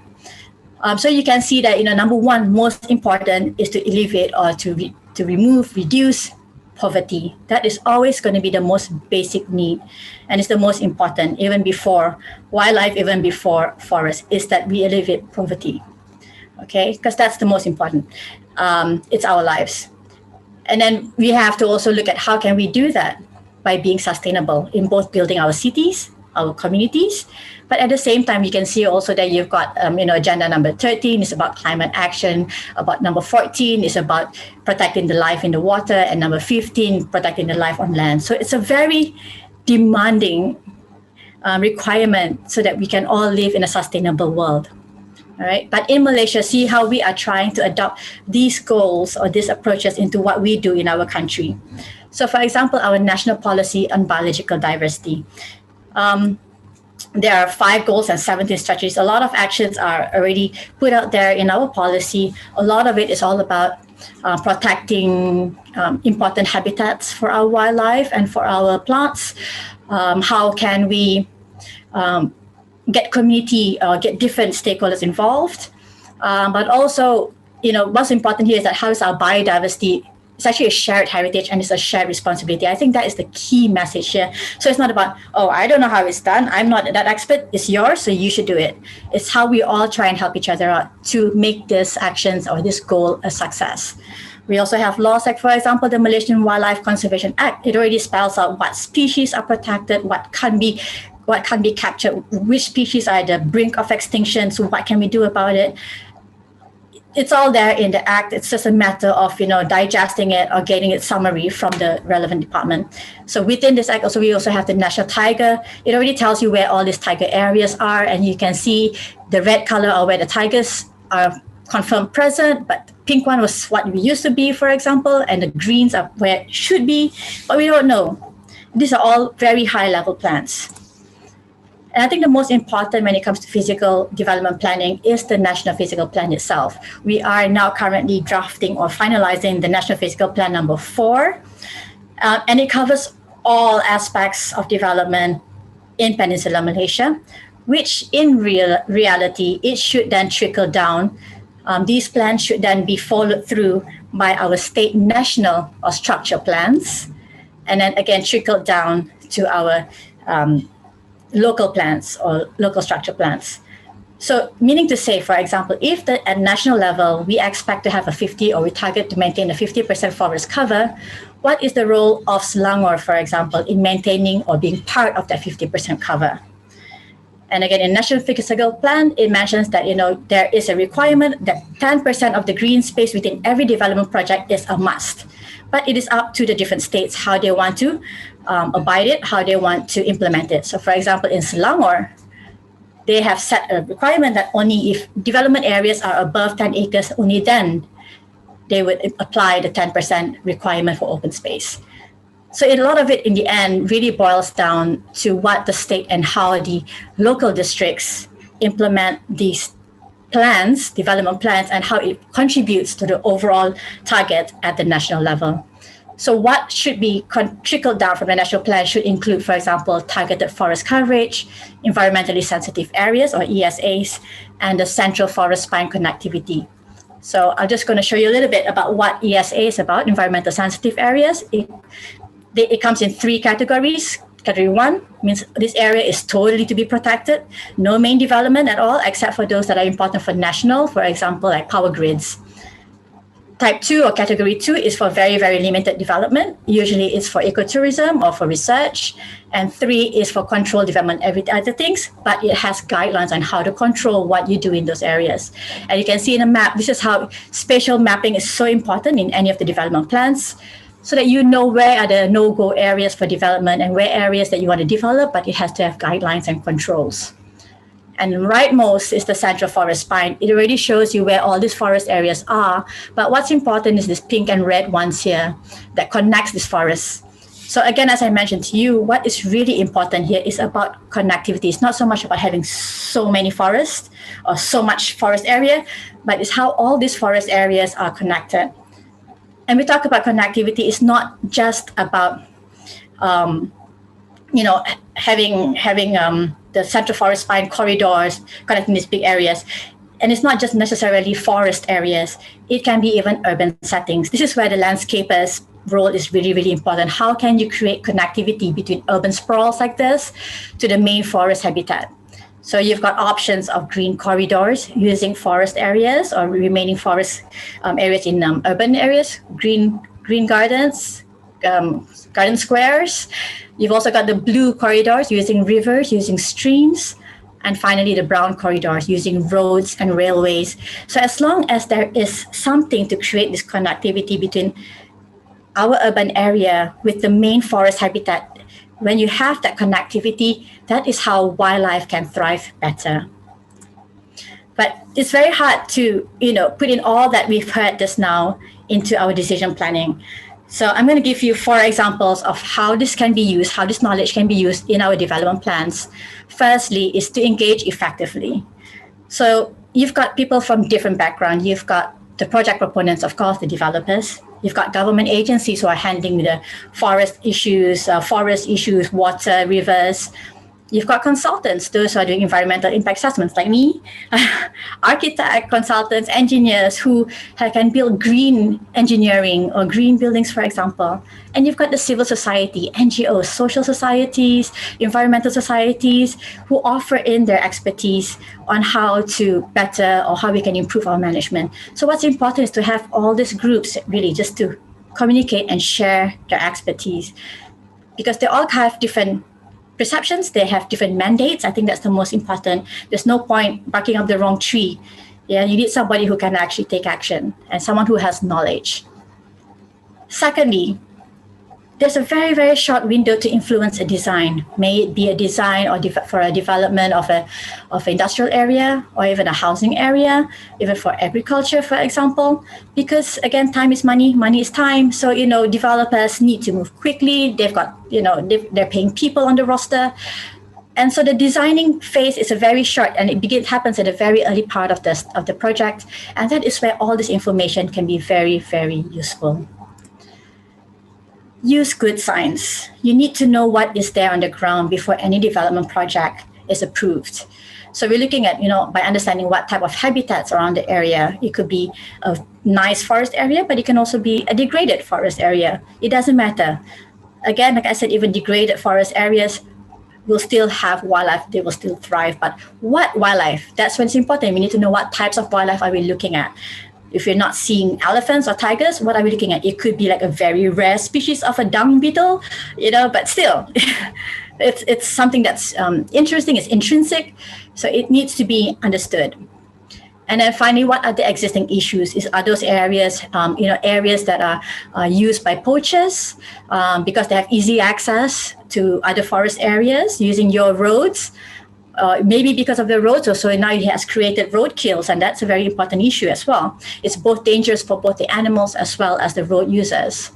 So you can see that, number one, most important is to alleviate or to reduce poverty. That is always going to be the most basic need, and it's the most important, even before wildlife, even before forest, is that we alleviate poverty, because that's the most important. It's our lives. And then we have to also look at how can we do that by being sustainable in both building our cities, our communities, but at the same time, you can see also that you've got, agenda number 13 is about climate action, about number 14 is about protecting the life in the water, and number 15, protecting the life on land. So it's a very demanding requirement so that we can all live in a sustainable world. All right. But in Malaysia, see how we are trying to adopt these goals or these approaches into what we do in our country. So for example, our national policy on biological diversity. There are 5 goals and 17 strategies. A lot of actions are already put out there in our policy. A lot of it is all about protecting important habitats for our wildlife and for our plants. How can we get community or get different stakeholders involved. But also, what's important here is that how is our biodiversity, it's actually a shared heritage and it's a shared responsibility. I think that is the key message here. So it's not about, oh, I don't know how it's done, I'm not that expert, it's yours, so you should do it. It's how we all try and help each other out to make this actions or this goal a success. We also have laws like, for example, the Malaysian Wildlife Conservation Act. It already spells out what species are protected, what can be captured, which species are at the brink of extinction, so what can we do about it. It's all there in the act. It's just a matter of digesting it or getting its summary from the relevant department. So within this act, we also have the National Tiger. It already tells you where all these tiger areas are, and you can see the red color are where the tigers are confirmed present, but the pink one was what we used to be, for example, and the greens are where it should be, but we don't know. These are all very high-level plans. And I think the most important when it comes to physical development planning is the National Physical Plan itself. We are now currently drafting or finalizing the National Physical Plan number 4, and it covers all aspects of development in Peninsular Malaysia, which in reality, it should then trickle down. These plans should then be followed through by our state, national, or structure plans, and then again trickle down to our local plans or local structure plans. So meaning to say, for example, if at national level, we expect to have a 50 or we target to maintain a 50% forest cover, what is the role of Selangor, for example, in maintaining or being part of that 50% cover? And again, in National Physical Plan, it mentions that there is a requirement that 10% of the green space within every development project is a must. But it is up to the different states how they want to abide it, how they want to implement it. So for example, in Selangor, they have set a requirement that only if development areas are above 10 acres, only then they would apply the 10% requirement for open space. So a lot of it in the end really boils down to what the state and how the local districts implement these plans, development plans, and how it contributes to the overall target at the national level. So what should be trickled down from the national plan should include, for example, targeted forest coverage, environmentally sensitive areas or ESAs, and the central forest spine connectivity. So I'm just going to show you a little bit about what ESA is about, environmental sensitive areas. It comes in 3 categories. Category 1 means this area is totally to be protected, no main development at all, except for those that are important for national, for example, like power grids. Type 2 or Category 2 is for very, very limited development. Usually it's for ecotourism or for research. And 3 is for control development, every other things, but it has guidelines on how to control what you do in those areas. And you can see in a map, this is how spatial mapping is so important in any of the development plans, so that you know where are the no-go areas for development and where areas that you want to develop, but it has to have guidelines and controls. And rightmost is the central forest spine. It already shows you where all these forest areas are, but what's important is this pink and red ones here that connects these forests. So again, as I mentioned to you, what is really important here is about connectivity. It's not so much about having so many forests or so much forest area, but it's how all these forest areas are connected. And we talk about connectivity, it's not just about, having the central forest spine corridors connecting these big areas. And it's not just necessarily forest areas. It can be even urban settings. This is where the landscaper's role is really, really important. How can you create connectivity between urban sprawls like this to the main forest habitat? So you've got options of green corridors using forest areas or remaining forest areas in urban areas, green gardens, garden squares. You've also got the blue corridors using rivers, using streams, and finally the brown corridors using roads and railways. So as long as there is something to create this connectivity between our urban area with the main forest habitat, when you have that connectivity, that is how wildlife can thrive better. But it's very hard to, put in all that we've heard just now into our decision planning. So I'm going to give you 4 examples of how this can be used, how this knowledge can be used in our development plans. Firstly, is to engage effectively. So you've got people from different backgrounds. You've got the project proponents, of course, the developers. You've got government agencies who are handling the forest issues, water, rivers. You've got consultants, those who are doing environmental impact assessments like me, architect, consultants, engineers who can build green engineering or green buildings, for example. And you've got the civil society, NGOs, social societies, environmental societies who offer in their expertise on how to better or how we can improve our management. So what's important is to have all these groups really just to communicate and share their expertise, because they all have different perceptions, they have different mandates. I think that's the most important. There's no point barking up the wrong tree. Yeah, you need somebody who can actually take action and someone who has knowledge. Secondly, there's a very, very short window to influence a design. May it be a design or for a development of an industrial area or even a housing area, even for agriculture, for example. Because again, time is money, money is time. So, developers need to move quickly. They've got, they're paying people on the roster. And so the designing phase is a very short, and it happens at a very early part of the project. And that is where all this information can be very, very useful. Use good science. You need to know what is there on the ground before any development project is approved. So we're looking at, by understanding what type of habitats around the area. It could be a nice forest area, but it can also be a degraded forest area. It doesn't matter. Again, like I said, even degraded forest areas will still have wildlife, they will still thrive. But what wildlife? That's when it's important. We need to know what types of wildlife are we looking at. If you're not seeing elephants or tigers, what are we looking at? It could be like a very rare species of a dung beetle, but still, it's something that's interesting, it's intrinsic, so it needs to be understood. And then finally, what are the existing issues? Are those areas, areas that are used by poachers because they have easy access to other forest areas using your roads? Maybe because of the roads, so now it has created road kills, and that's a very important issue as well. It's both dangerous for both the animals as well as the road users.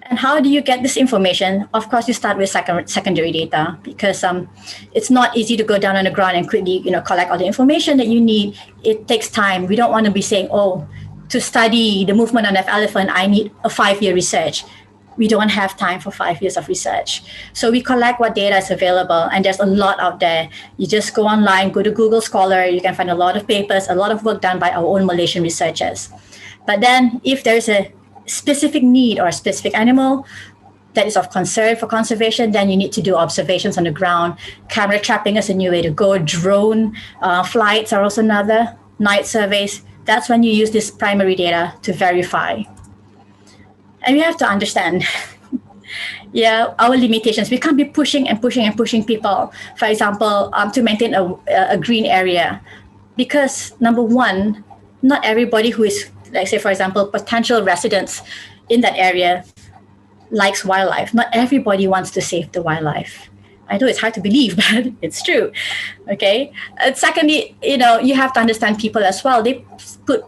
And how do you get this information? Of course, you start with secondary data, because it's not easy to go down on the ground and quickly collect all the information that you need. It takes time. We don't want to be saying, to study the movement of an elephant, I need a 5-year research. We don't have time for 5 years of research. So we collect what data is available, and there's a lot out there. You just go online, go to Google Scholar, you can find a lot of papers, a lot of work done by our own Malaysian researchers. But then if there's a specific need or a specific animal that is of concern for conservation, then you need to do observations on the ground. Camera trapping is a new way to go. Drone flights are also another. Night surveys. That's when you use this primary data to verify. And we have to understand, our limitations. We can't be pushing people, for example, to maintain a green area. Because number one, not everybody who is, like say, for example, potential residents in that area likes wildlife. Not everybody wants to save the wildlife. I know it's hard to believe, but it's true. Okay. And secondly, you have to understand people as well. They put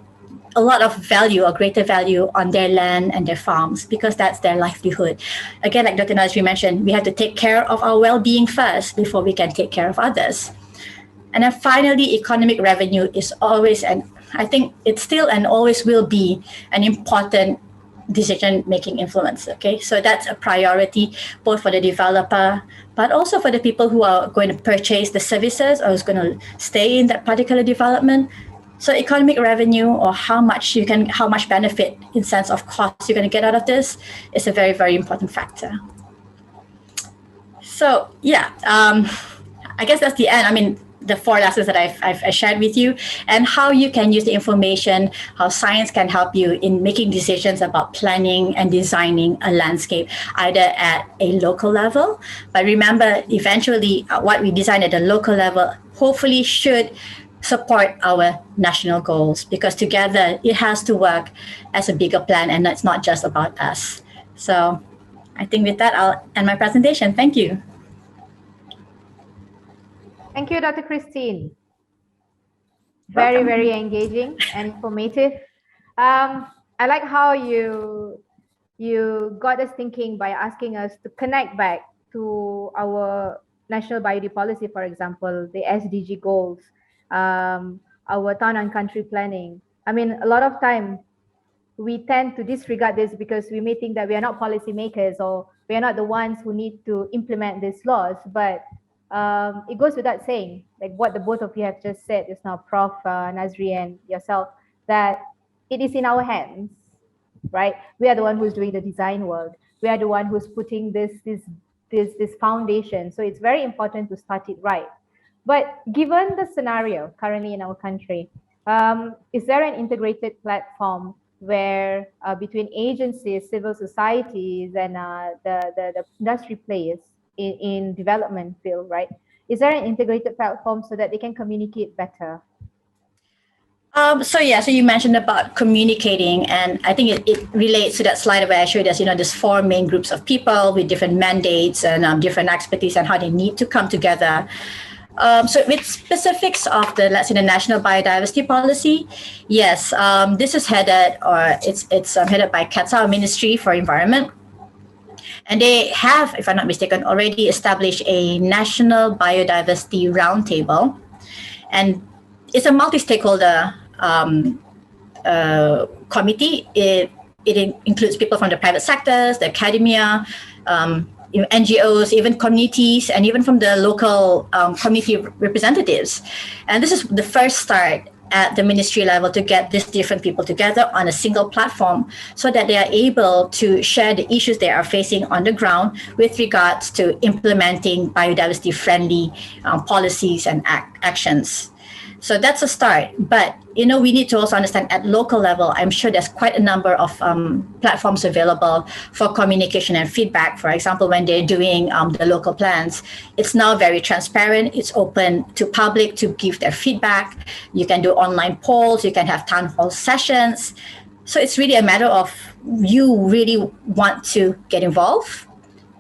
a lot of value or greater value on their land and their farms because that's their livelihood. Again, like Dr. Nazre mentioned, we have to take care of our well-being first before we can take care of others. And then finally, economic revenue is always, and I think it still and always will be, an important decision-making influence. Okay, so that's a priority both for the developer, but also for the people who are going to purchase the services or who's going to stay in that particular development. So economic revenue, or how much benefit in sense of cost you're going to get out of this, is a very, very important factor. So I guess that's the end. I mean, the 4 lessons that I've shared with you, and how you can use the information, how science can help you in making decisions about planning and designing a landscape, either at a local level. But remember, eventually, what we design at the local level hopefully should support our national goals, because together it has to work as a bigger plan, and it's not just about us. So I think with that, I'll end my presentation. Thank you.
Thank you, Dr. Christine. Very, very engaging and informative. I like how you got us thinking by asking us to connect back to our national biodiversity policy, for example, the SDG goals, our town and country planning. I mean, a lot of time we tend to disregard this because we may think that we are not policymakers or we are not the ones who need to implement these laws. But it goes without saying, like what the both of you have just said is now, Prof. Nazre and yourself, that it is in our hands, right? We are the one who's doing the design work. We are the one who's putting this foundation. So it's very important to start it right. But given the scenario currently in our country, is there an integrated platform where between agencies, civil societies, and the industry players in development field, right? Is there an integrated platform so that they can communicate better?
So you mentioned about communicating, and I think it relates to that slide where I showed us, there's four main groups of people with different mandates and different expertise and how they need to come together. So with specifics of the National Biodiversity Policy, yes, this is headed, or it's headed by CATSA, Ministry for Environment. And they have, if I'm not mistaken, already established a National Biodiversity Roundtable. And it's a multi-stakeholder committee. It includes people from the private sectors, the academia, NGOs, even communities, and even from the local community representatives. And this is the first start at the ministry level to get these different people together on a single platform so that they are able to share the issues they are facing on the ground with regards to implementing biodiversity-friendly policies and actions. So that's a start. But, we need to also understand at local level, I'm sure there's quite a number of platforms available for communication and feedback. For example, when they're doing the local plans, it's now very transparent. It's open to public to give their feedback. You can do online polls. You can have town hall sessions. So it's really a matter of you really want to get involved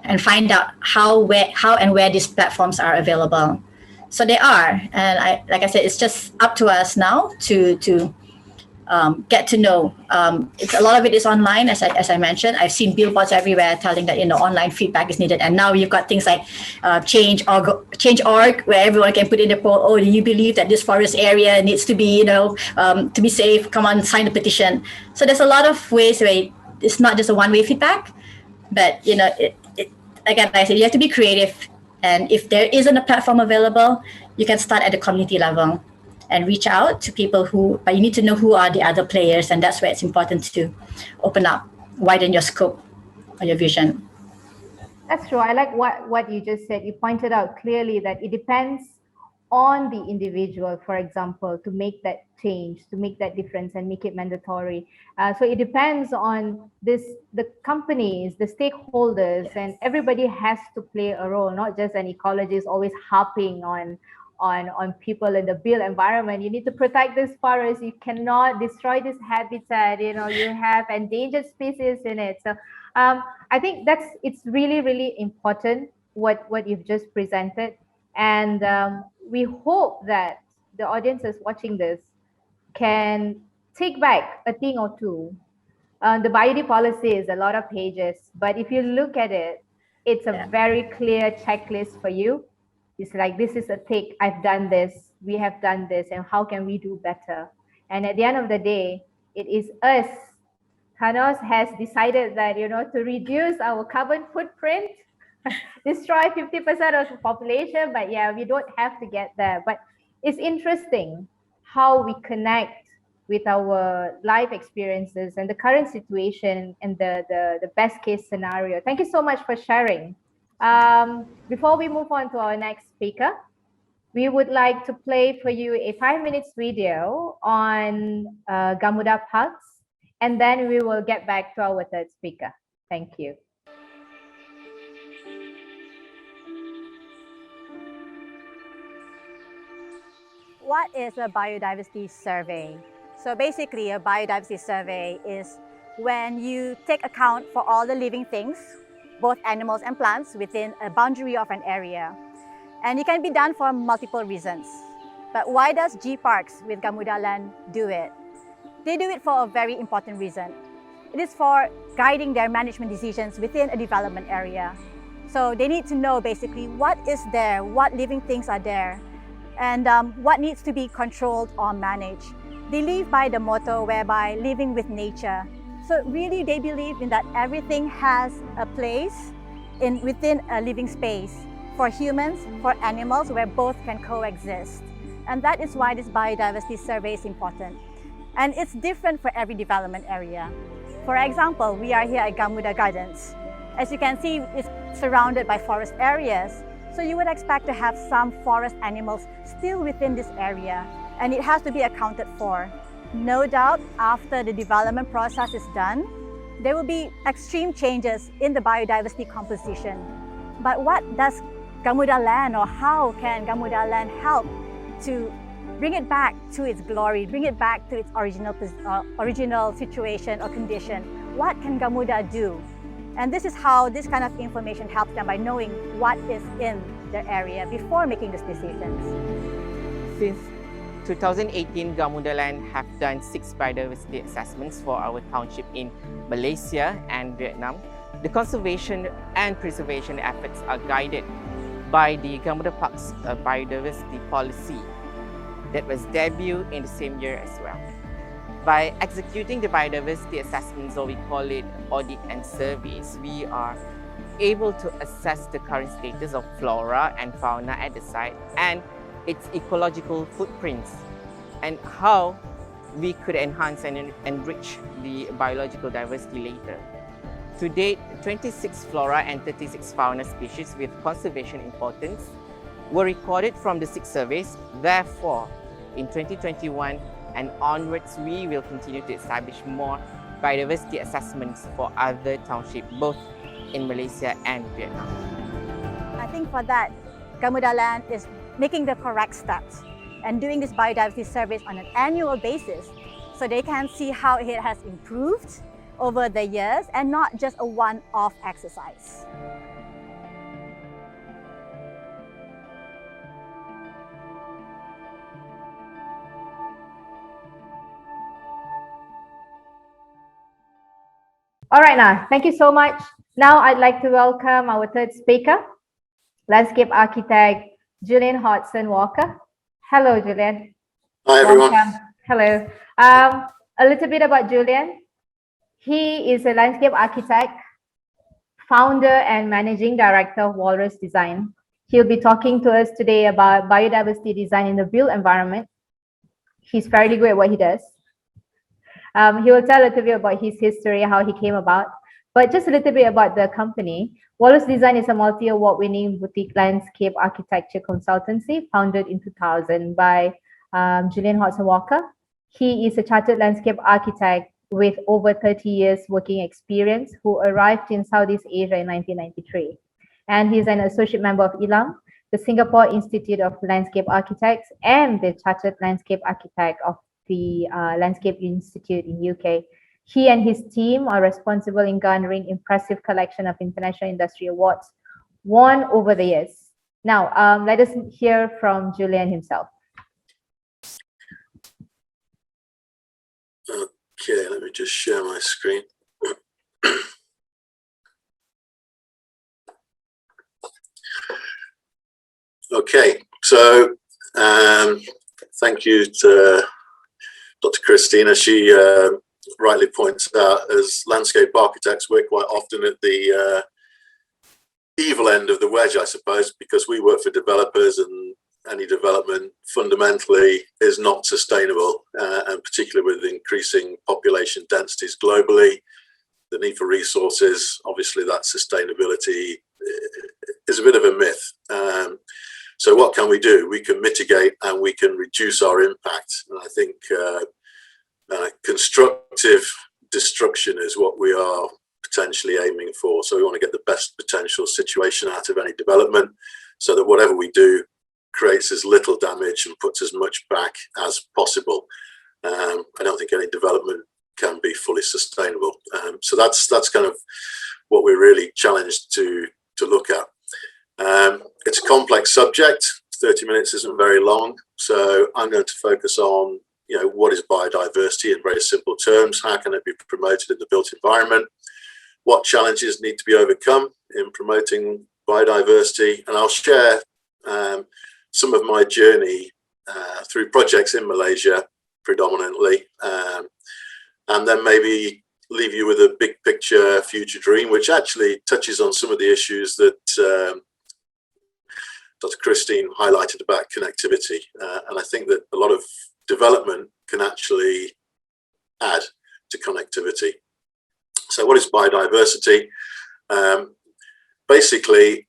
and find out how and where these platforms are available. So they are, and like I said, it's just up to us now to get to know. It's a lot of it is online, as I mentioned. I've seen billboards everywhere telling that online feedback is needed, and now you've got things like Change.org, where everyone can put in a poll. Oh, do you believe that this forest area needs to be to be safe? Come on, sign the petition. So there's a lot of ways where it's not just a one-way feedback, but again, like I said, you have to be creative. And if there isn't a platform available, you can start at the community level and reach out to people but you need to know who are the other players. And that's where it's important to open up, widen your scope or your vision.
That's true. I like what you just said. You pointed out clearly that it depends on the individual, for example, to make that change, to make that difference and make it mandatory. So it depends on the companies, the stakeholders, and everybody has to play a role, not just an ecologist always harping on people in the built environment. You need to protect this forest. You cannot destroy this habitat. You have endangered species in it. So I think it's really, really important what you've just presented. And we hope that the audiences watching this can take back a thing or two. The biodiversity policy is a lot of pages, but if you look at it, it's a very clear checklist for you. It's like, this is a tick, I've done this, we have done this, and how can we do better? And at the end of the day, it is us. Thanos has decided that, to reduce our carbon footprint, destroy 50% of the population, but we don't have to get there. But it's interesting how we connect with our life experiences and the current situation and the best case scenario. Thank you so much for sharing. Before we move on to our next speaker, we would like to play for you a 5-minute video on Gamuda Parks, and then we will get back to our third speaker. Thank you.
What is a biodiversity survey? So basically, a biodiversity survey is when you take account for all the living things, both animals and plants, within a boundary of an area. And it can be done for multiple reasons. But why does G Parks with Gamuda Land do it? They do it for a very important reason. It is for guiding their management decisions within a development area. So they need to know basically what is there, what living things are there, and what needs to be controlled or managed. They live by the motto whereby living with nature. So really they believe in that everything has a place within a living space. for humans, for animals, where both can coexist. And that is why this biodiversity survey is important. And it's different for every development area. For example, we are here at Gamuda Gardens. As you can see, it's surrounded by forest areas. So you would expect to have some forest animals still within this area, and it has to be accounted for. No doubt, after the development process is done, there will be extreme changes in the biodiversity composition. But what does Gamuda land, or how can Gamuda land help to bring it back to its glory, bring it back to its original situation or condition? What can Gamuda do? And this is how this kind of information helps them, by knowing what is in their area before making these decisions.
Since 2018, Gamuda Land have done 6 biodiversity assessments for our township in Malaysia and Vietnam. The conservation and preservation efforts are guided by the Gamuda Parks biodiversity policy that was debuted in the same year as well. By executing the biodiversity assessments, or we call it audit and surveys, we are able to assess the current status of flora and fauna at the site and its ecological footprints, and how we could enhance and enrich the biological diversity later. To date, 26 flora and 36 fauna species with conservation importance were recorded from the 6 surveys. Therefore, in 2021 and onwards, we will continue to establish more biodiversity assessments for other townships, both in Malaysia and Vietnam.
I think for that, Gamuda Land is making the correct steps and doing these biodiversity surveys on an annual basis, so they can see how it has improved over the years and not just a one-off exercise.
All right, now, thank you so much. Now I'd like to welcome our third speaker, landscape architect Julien Hodson-Walker. Hello, Julien.
Hi, everyone.
Welcome. Hello. A little bit about Julien. He is a landscape architect, founder and managing director of Walrus Design. He'll be talking to us today about biodiversity design in the built environment. He's fairly good at what he does. He will tell a little bit about his history, how he came about, but just a little bit about the company. Walrus Design is a multi-award winning boutique landscape architecture consultancy founded in 2000 by Julien Hodson-Walker. He is a chartered landscape architect with over 30 years working experience, who arrived in Southeast Asia in 1993. And he's an associate member of ILAM, the Singapore Institute of Landscape Architects, and the chartered landscape architect of the Landscape Institute in UK. He and his team are responsible in garnering impressive collection of international industry awards won over the years. Now, let us hear from Julien himself.
Okay, let me just share my screen. Okay, so thank you to Dr. Christina. She rightly points out, as landscape architects, we're quite often at the evil end of the wedge, I suppose, because we work for developers, and any development fundamentally is not sustainable, and particularly with increasing population densities globally, the need for resources, obviously that sustainability is a bit of a myth. So what can we do? We can mitigate and we can reduce our impact. And I think constructive destruction is what we are potentially aiming for. So we want to get the best potential situation out of any development, so that whatever we do creates as little damage and puts as much back as possible. I don't think any development can be fully sustainable. So that's kind of what we're really challenged to look at. It's a complex subject. 30 minutes isn't very long, so I'm going to focus on, what is biodiversity in very simple terms? How can it be promoted in the built environment? What challenges need to be overcome in promoting biodiversity? And I'll share some of my journey through projects in Malaysia predominantly, and then maybe leave you with a big picture future dream, which actually touches on some of the issues that Dr. Christine highlighted about connectivity, and I think that a lot of development can actually add to connectivity. So what is biodiversity? Basically,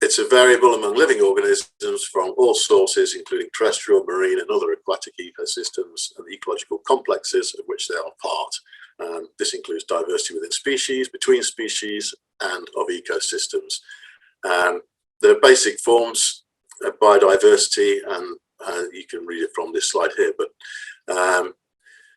it's a variable among living organisms from all sources, including terrestrial, marine and other aquatic ecosystems and the ecological complexes of which they are part. This includes diversity within species, between species and of ecosystems. The basic forms of biodiversity, and you can read it from this slide here, but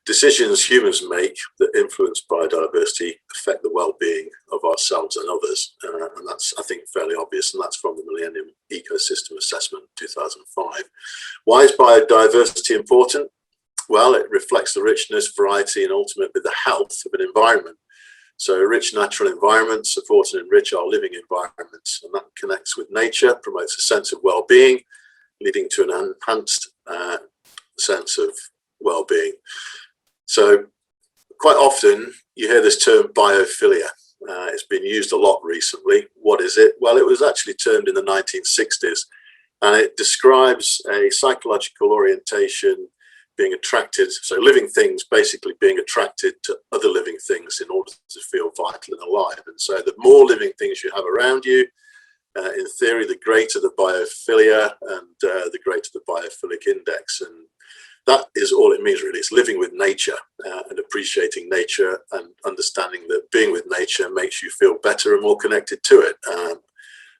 decisions humans make that influence biodiversity affect the well-being of ourselves and others, and that's, I think, fairly obvious, and that's from the Millennium Ecosystem Assessment 2005. Why is biodiversity important? Well, it reflects the richness, variety and ultimately the health of an environment. So a rich natural environment supports and enrich our living environments, and that connects with nature, promotes a sense of well-being, leading to an enhanced sense of well-being. So quite often you hear this term biophilia. It's been used a lot recently. What is it? Well, it was actually termed in the 1960s, and it describes a psychological orientation, being attracted, so living things basically being attracted to other living things in order to feel vital and alive. And so the more living things you have around you, in theory, the greater the biophilia and the greater the biophilic index. And that is all it means, really. It's living with nature and appreciating nature and understanding that being with nature makes you feel better and more connected to it.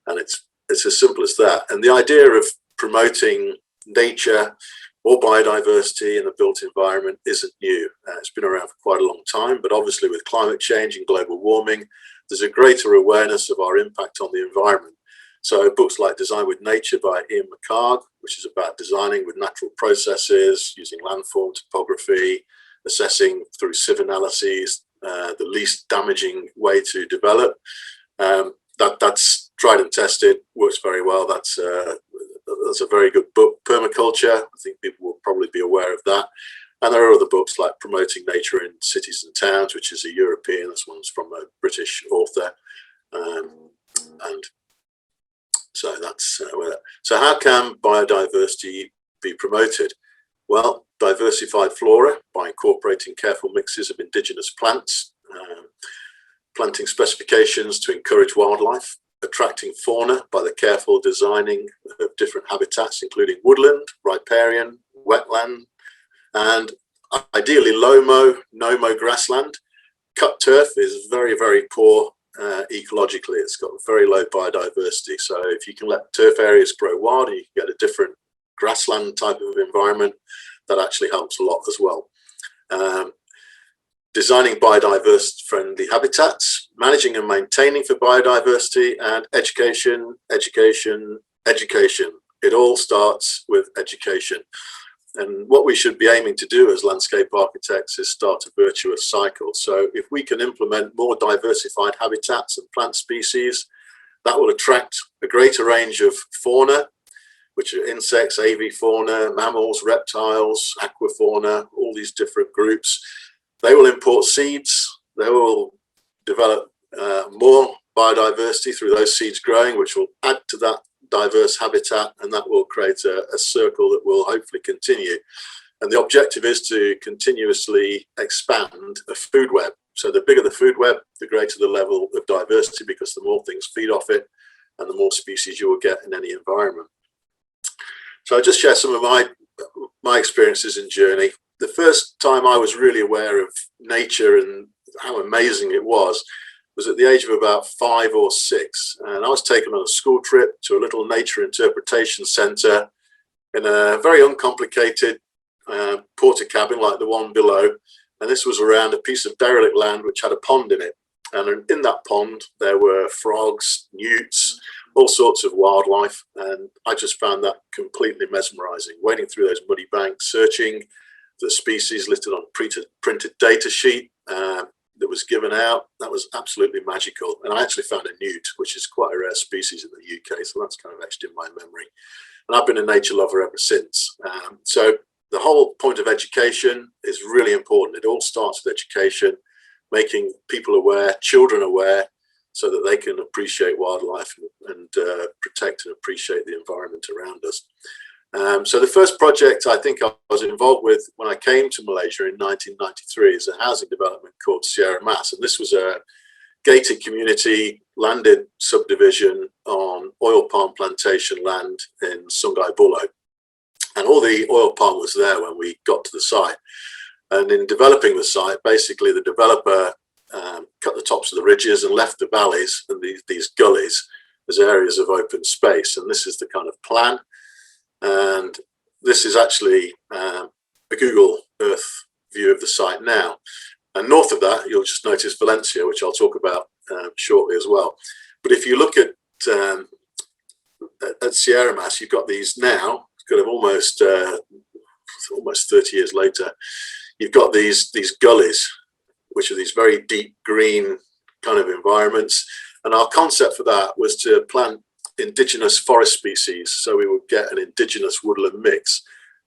And it's as simple as that. And the idea of promoting nature or biodiversity in the built environment isn't new. It's been around for quite a long time, but obviously with climate change and global warming, there's a greater awareness of our impact on the environment. So books like Design with Nature by Ian McHarg, which is about designing with natural processes, using landform topography, assessing through sieve analyses, the least damaging way to develop. That's tried and tested, works very well. That's a very good book. Permaculture, I think people will probably be aware of that. And there are other books like Promoting Nature in Cities and Towns, which is a European, this one's from a British author. And so that's so how can biodiversity be promoted? Well, diversified flora by incorporating careful mixes of indigenous plants, planting specifications to encourage wildlife, attracting fauna by the careful designing of different habitats, including woodland, riparian, wetland, and ideally low-mow, no-mow grassland. Cut turf is very, very poor ecologically. It's got very low biodiversity. So if you can let turf areas grow wild and you can get a different grassland type of environment, that actually helps a lot as well. Designing biodiverse friendly habitats, managing and maintaining for biodiversity, and education. It all starts with education. And what we should be aiming to do as landscape architects is start a virtuous cycle. So if we can implement more diversified habitats and plant species, that will attract a greater range of fauna, which are insects, avifauna, mammals, reptiles, aquafauna, all these different groups. They will import seeds. They will develop more biodiversity through those seeds growing, which will add to that diverse habitat, and that will create a circle that will hopefully continue. And the objective is to continuously expand a food web. So the bigger the food web, the greater the level of diversity, because the more things feed off it and the more species you will get in any environment. So I'll just share some of my experiences and journey. The first time I was really aware of nature and how amazing it was at the age of about 5 or 6. And I was taken on a school trip to a little nature interpretation centre in a very uncomplicated porta cabin like the one below. And this was around a piece of derelict land which had a pond in it. And in that pond, there were frogs, newts, all sorts of wildlife. And I just found that completely mesmerising, wading through those muddy banks, searching the species listed on a printed data sheet that was given out. That was absolutely magical. And I actually found a newt, which is quite a rare species in the UK. So that's kind of etched in my memory. And I've been a nature lover ever since. So the whole point of education is really important. It all starts with education, making people aware, children aware, so that they can appreciate wildlife and protect and appreciate the environment around us. So the first project I think I was involved with when I came to Malaysia in 1993 is a housing development called Sierra Mas, and this was a gated community landed subdivision on oil palm plantation land in Sungai Buloh. And all the oil palm was there when we got to the site. And in developing the site, basically the developer cut the tops of the ridges and left the valleys and these gullies as areas of open space. And this is the kind of plan. And this is actually a Google Earth view of the site now. And north of that, you'll just notice Valencia, which I'll talk about shortly as well. But if you look at Sierra Mas, you've got these now, kind of almost 30 years later, you've got these gullies, which are these very deep green kind of environments. And our concept for that was to plant indigenous forest species, so we would get an indigenous woodland mix.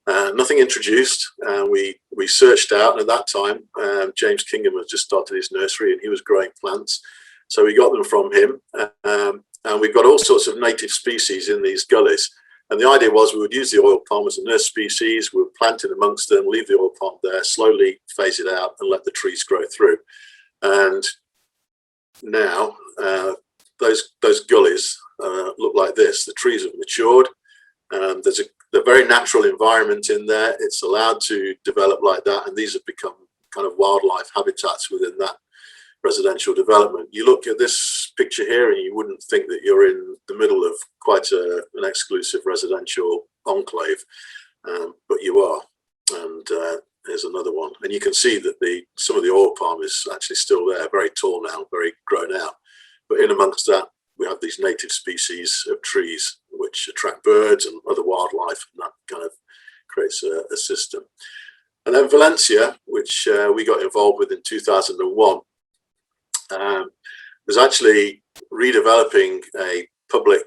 Nothing introduced. We searched out, and at that time, James Kingham had just started his nursery and he was growing plants. So we got them from him. And we've got all sorts of native species in these gullies. And the idea was we would use the oil palm as a nurse species, we would plant in amongst them, leave the oil palm there, slowly phase it out and let the trees grow through. And now those gullies look like this. The trees have matured. There's a very natural environment in there. It's allowed to develop like that. And these have become kind of wildlife habitats within that residential development. You look at this picture here and you wouldn't think that you're in the middle of quite an exclusive residential enclave, but you are. And here's another one. And you can see that some of the oil palm is actually still there, very tall now, very grown out. But in amongst that, we have these native species of trees which attract birds and other wildlife, and that kind of creates a system. And then Valencia, which we got involved with in 2001, was actually redeveloping a public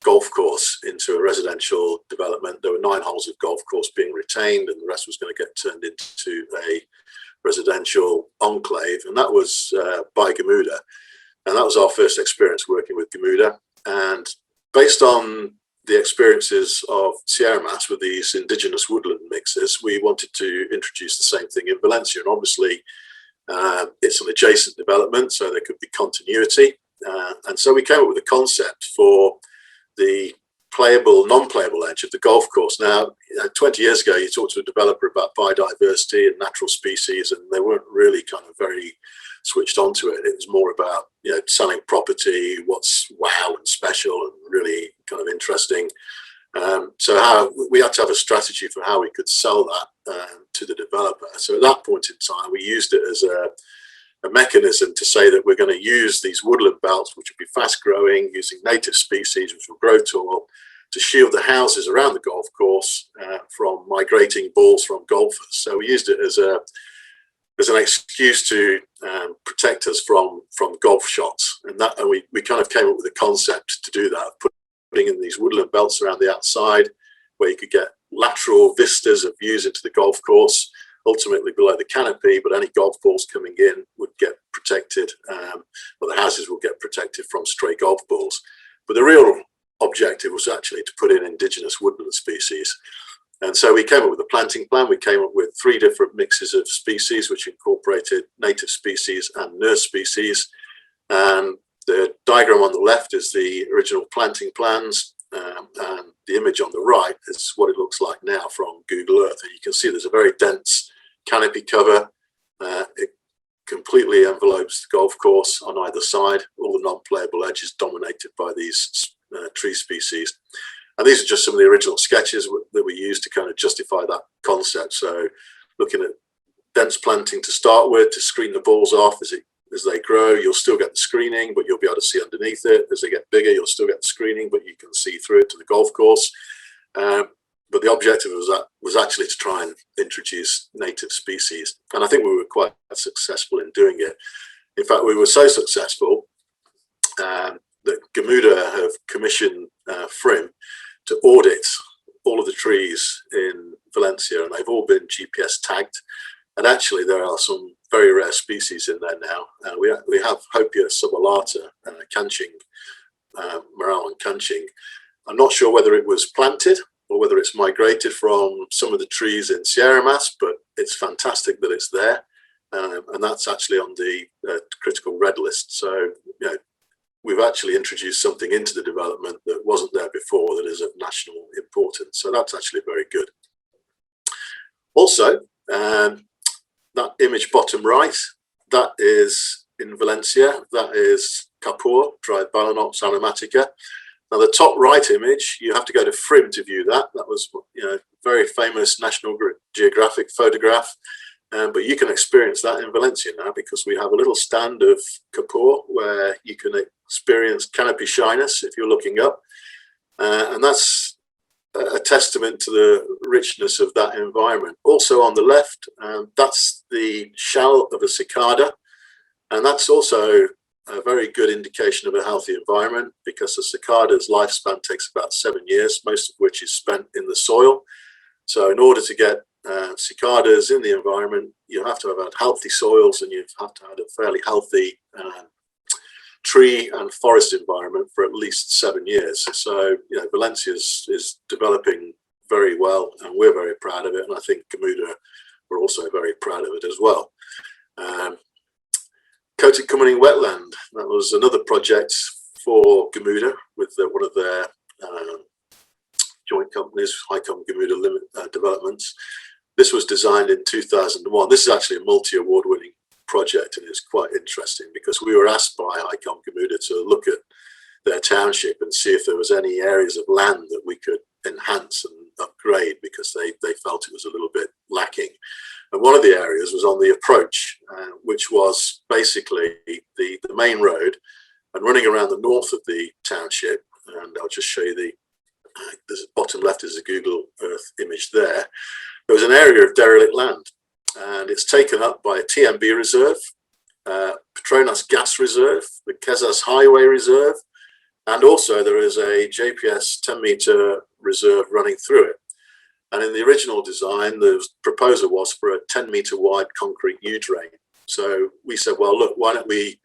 golf course into a residential development. There were 9 holes of golf course being retained, and the rest was going to get turned into a residential enclave, and that was by Gamuda. And that was our first experience working with Gamuda. And based on the experiences of Sierra Mas with these indigenous woodland mixes, we wanted to introduce the same thing in Valencia. And obviously, it's an adjacent development, so there could be continuity. And so we came up with a concept for the playable, non-playable edge of the golf course. Now, 20 years ago, you talked to a developer about biodiversity and natural species, and they weren't really kind of very switched onto it. It was more about, selling property, what's wow and special and really kind of interesting. So how we had to have a strategy for how we could sell that to the developer. So at that point in time, we used it as a mechanism to say that we're going to use these woodland belts, which will be fast growing, using native species, which will grow tall, to shield the houses around the golf course from migrating balls from golfers. So we used it as an excuse to protect us from golf shots. And we kind of came up with a concept to do that, putting in these woodland belts around the outside where you could get lateral vistas of views into the golf course, ultimately below the canopy, but any golf balls coming in would get protected, or the houses will get protected from stray golf balls. But the real objective was actually to put in indigenous woodland species. And so we came up with a planting plan. We came up with 3 different mixes of species, which incorporated native species and nurse species. And the diagram on the left is the original planting plans, and the image on the right is what it looks like now from Google Earth. And you can see there's a very dense canopy cover. It completely envelopes the golf course on either side. All the non-playable edges dominated by these tree species. And these are just some of the original sketches that we used to kind of justify that concept. So looking at dense planting to start with, to screen the balls off as they grow, you'll still get the screening, but you'll be able to see underneath it. As they get bigger, you'll still get the screening, but you can see through it to the golf course. But the objective was actually to try and introduce native species. And I think we were quite successful in doing it. In fact, we were so successful that Gamuda have commissioned FRIM to audit all of the trees in Valencia, and they've all been GPS tagged. And actually, there are some very rare species in there now. We have Hopia subulata, canching, morel and canching. I'm not sure whether it was planted or whether it's migrated from some of the trees in Sierra Mas, but it's fantastic that it's there. And that's actually on the critical red list. So, you know, we've actually introduced something into the development that wasn't there before that is of national importance. So that's actually very good. Also, that image bottom right, that is in Valencia. That is Kapur, dried Balanops aromatica. Now, the top right image, you have to go to Frim to view that. That was, you know, very famous National Geographic photograph. But you can experience that in Valencia now, because we have a little stand of Kapur where you can experience canopy shyness if you're looking up. And that's a testament to the richness of that environment. Also on the left, that's the shell of a cicada. And that's also a very good indication of a healthy environment, because the cicada's lifespan takes about 7 years, most of which is spent in the soil. So in order to get cicadas in the environment, you have to have had healthy soils, and you have to have a fairly healthy tree and forest environment for at least 7 years. So, you know, Valencia is developing very well, and we're very proud of it. And I think Gamuda were also very proud of it as well. Coated Cumberning Wetland, that was another project for Gamuda with one of their joint companies, Highcom Gamuda Developments. This was designed in 2001. This is actually a multi-award winning project, and it's quite interesting because we were asked by Highcom Gamuda to look at their township and see if there was any areas of land that we could enhance and upgrade, because they felt it was a little bit lacking. And one of the areas was on the approach, which was basically the main road, and running around the north of the township. And I'll just show you the bottom left is a Google Earth image there. There was an area of derelict land, and it's taken up by a TMB reserve, Petronas Gas Reserve, the Kezas Highway Reserve, and also there is a JPS 10-meter reserve running through it. And in the original design, the proposal was for a 10-meter wide concrete U-drain. So we said, well, look, why don't we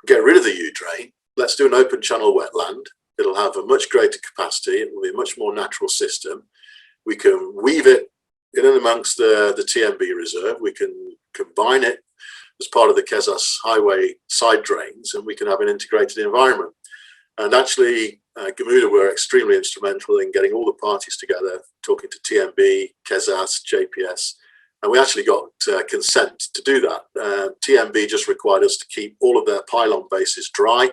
get rid of the U-drain? Let's do an open channel wetland. It'll have a much greater capacity. It will be a much more natural system. We can weave it in and amongst the TMB reserve. We can combine it as part of the Kezas Highway side drains, and we can have an integrated environment. And actually, Gamuda were extremely instrumental in getting all the parties together, talking to TMB, Kezas, JPS, and we actually got consent to do that. TMB just required us to keep all of their pylon bases dry.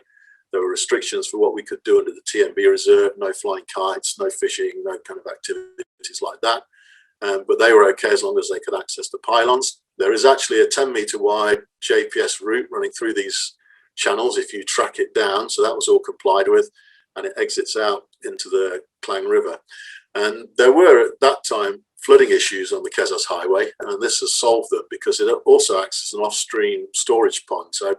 There were restrictions for what we could do under the TMB reserve, no flying kites, no fishing, no kind of activities like that. But they were okay as long as they could access the pylons. There is actually a 10-meter wide JPS route running through these channels if you track it down. So that was all complied with, and it exits out into the Klang River. And there were at that time flooding issues on the Kezas Highway, and this has solved them because it also acts as an off-stream storage pond. So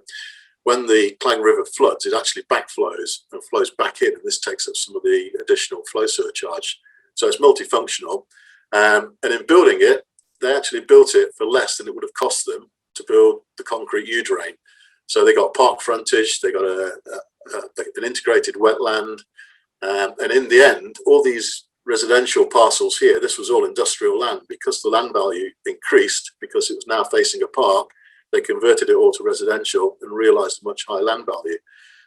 when the Klang River floods, it actually backflows and flows back in, and this takes up some of the additional flow surcharge. So it's multifunctional. And in building it, they actually built it for less than it would have cost them to build the concrete U-drain. So they got park frontage, they got an integrated wetland, and in the end, all these residential parcels here, this was all industrial land. Because the land value increased, because it was now facing a park, they converted it all to residential and realized a much higher land value.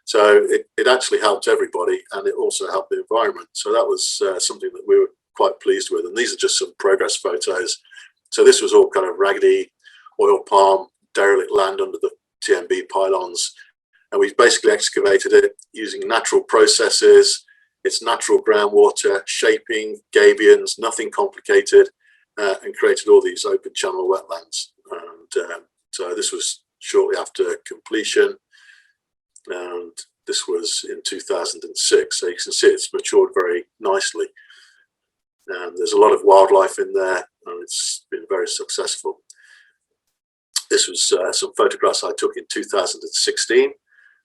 So it actually helped everybody, and it also helped the environment. So that was something that we were quite pleased with. And these are just some progress photos. So this was all kind of raggedy oil palm, derelict land under the TMB pylons. And we basically excavated it using natural processes. It's natural groundwater, shaping, gabions, nothing complicated, and created all these open channel wetlands. And so this was shortly after completion. And this was in 2006. So you can see it's matured very nicely. And there's a lot of wildlife in there, and it's been very successful. This was some photographs I took in 2016.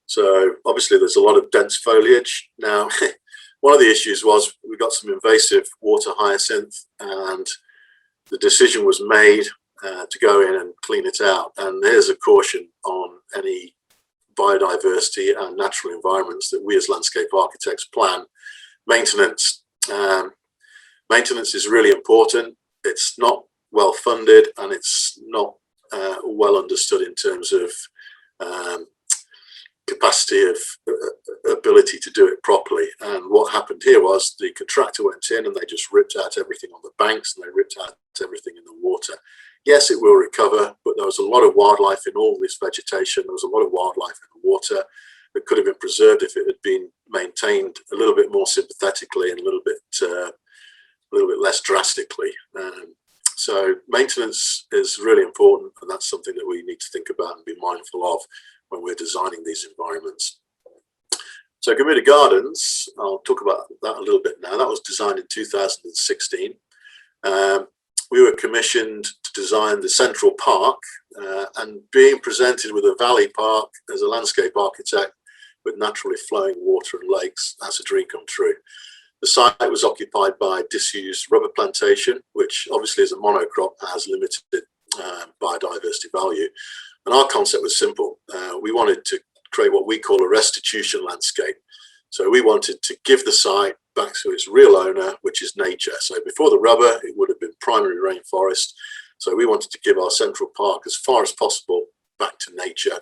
So obviously there's a lot of dense foliage. Now, one of the issues was we got some invasive water hyacinth, and the decision was made to go in and clean it out. And there's a caution on any biodiversity and natural environments that we as landscape architects plan. Maintenance. Maintenance is really important. It's not well funded, and it's not well understood in terms of capacity of ability to do it properly. And what happened here was the contractor went in and they just ripped out everything on the banks, and they ripped out everything in the water. Yes, it will recover, but there was a lot of wildlife in all this vegetation. There was a lot of wildlife in the water that could have been preserved if it had been maintained a little bit more sympathetically and a little bit less drastically. So maintenance is really important, and that's something that we need to think about and be mindful of when we're designing these environments. So Gamuda Gardens, I'll talk about that a little bit now. That was designed in 2016. We were commissioned to design the central park, and being presented with a valley park as a landscape architect with naturally flowing water and lakes, that's a dream come true. The site was occupied by disused rubber plantation, which obviously as a monocrop has limited biodiversity value. And our concept was simple. We wanted to create what we call a restitution landscape. So we wanted to give the site back to its real owner, which is nature. So before the rubber, it would have been primary rainforest. So we wanted to give our central park as far as possible back to nature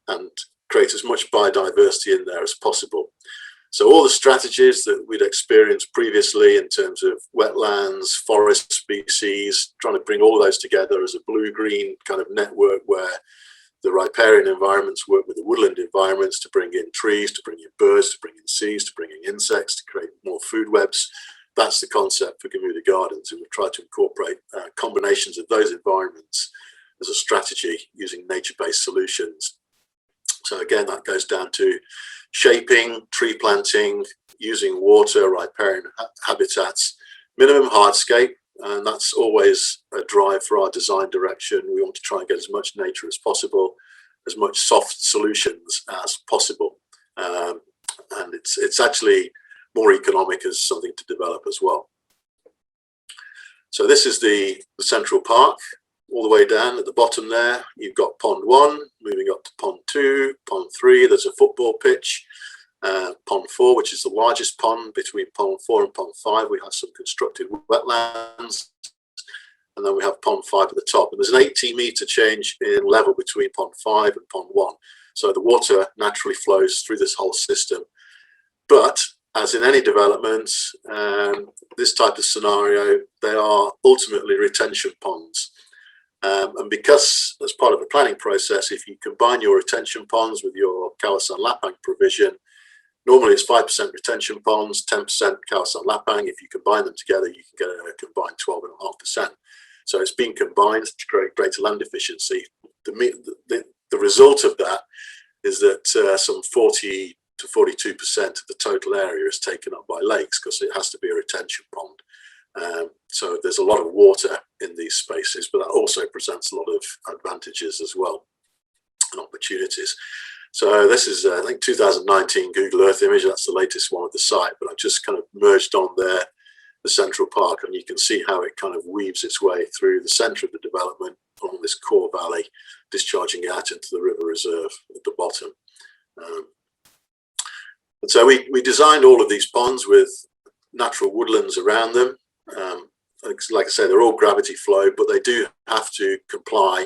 and create as much biodiversity in there as possible. So all the strategies that we'd experienced previously in terms of wetlands, forest species, trying to bring all of those together as a blue-green kind of network where the riparian environments work with the woodland environments to bring in trees, to bring in birds, to bring in seeds, to bring in insects, to create more food webs. That's the concept for Gamuda Gardens, and we've tried to incorporate combinations of those environments as a strategy using nature-based solutions. So again, that goes down to shaping, tree planting, using water, riparian habitats, minimum hardscape, and that's always a drive for our design direction. We want to try and get as much nature as possible, as much soft solutions as possible. And it's actually more economic as something to develop as well. So this is the central park. All the way down at the bottom there, you've got pond 1, moving up to pond 2, pond 3, there's a football pitch. Pond 4, which is the largest pond. Between pond 4 and pond 5, we have some constructed wetlands. And then we have pond 5 at the top. And there's an 80-meter change in level between pond 5 and pond 1. So the water naturally flows through this whole system. But as in any development, this type of scenario, they are ultimately retention ponds. And because as part of the planning process, if you combine your retention ponds with your kawasan lapang provision, normally it's 5% retention ponds, 10% kawasan lapang. If you combine them together, you can get a combined 12.5%. So it's being combined to create greater land efficiency. The result of that is that some 40 to 42% of the total area is taken up by lakes because it has to be a retention pond. So there's a lot of water in these spaces, but that also presents a lot of advantages as well and opportunities. So this is, I think, 2019 Google Earth image. That's the latest one of the site, but I've just kind of merged on there the central park, and you can see how it kind of weaves its way through the center of the development along this core valley, discharging out into the river reserve at the bottom. And so we designed all of these ponds with natural woodlands around them. Like I say, they're all gravity flow, but they do have to comply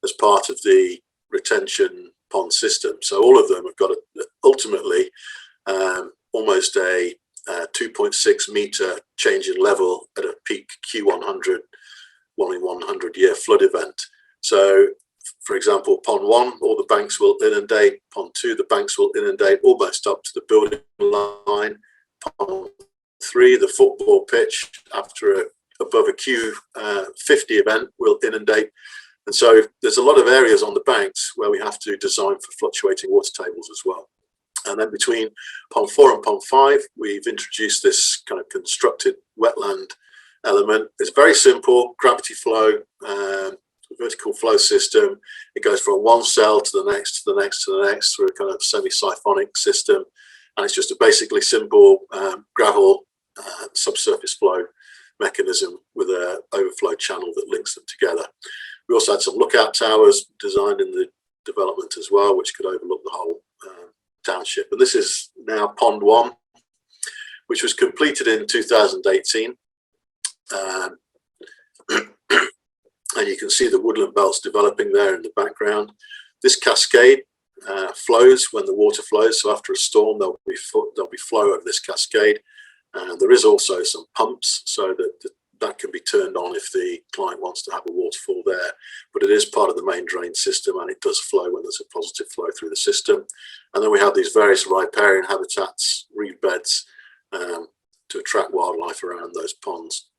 as part of the retention pond system. So all of them have got ultimately almost a 2.6 meter change in level at a peak Q100, 1 in 100 year flood event. So for example, pond 1, all the banks will inundate. Pond 2, the banks will inundate almost up to the building line. Pond 3, the football pitch, after above a Q50 event, will inundate. And so there's a lot of areas on the banks where we have to design for fluctuating water tables as well. And then between pond 4 and pond 5, we've introduced this kind of constructed wetland element. It's very simple, gravity flow, vertical flow system. It goes from one cell to the next, to the next, to the next, through a kind of semi-siphonic system. And it's just a basically simple gravel subsurface flow mechanism with an overflow channel that links them together. We also had some lookout towers designed in the development as well, which could overlook the whole township. And this is now Pond 1, which was completed in 2018. And you can see the woodland belts developing there in the background. This cascade flows when the water flows. So after a storm, there'll be flow over this cascade. And there is also some pumps so that can be turned on if the client wants to have a waterfall there. But it is part of the main drain system, and it does flow when there's a positive flow through the system. And then we have these various riparian habitats, reed beds, to attract wildlife around those ponds.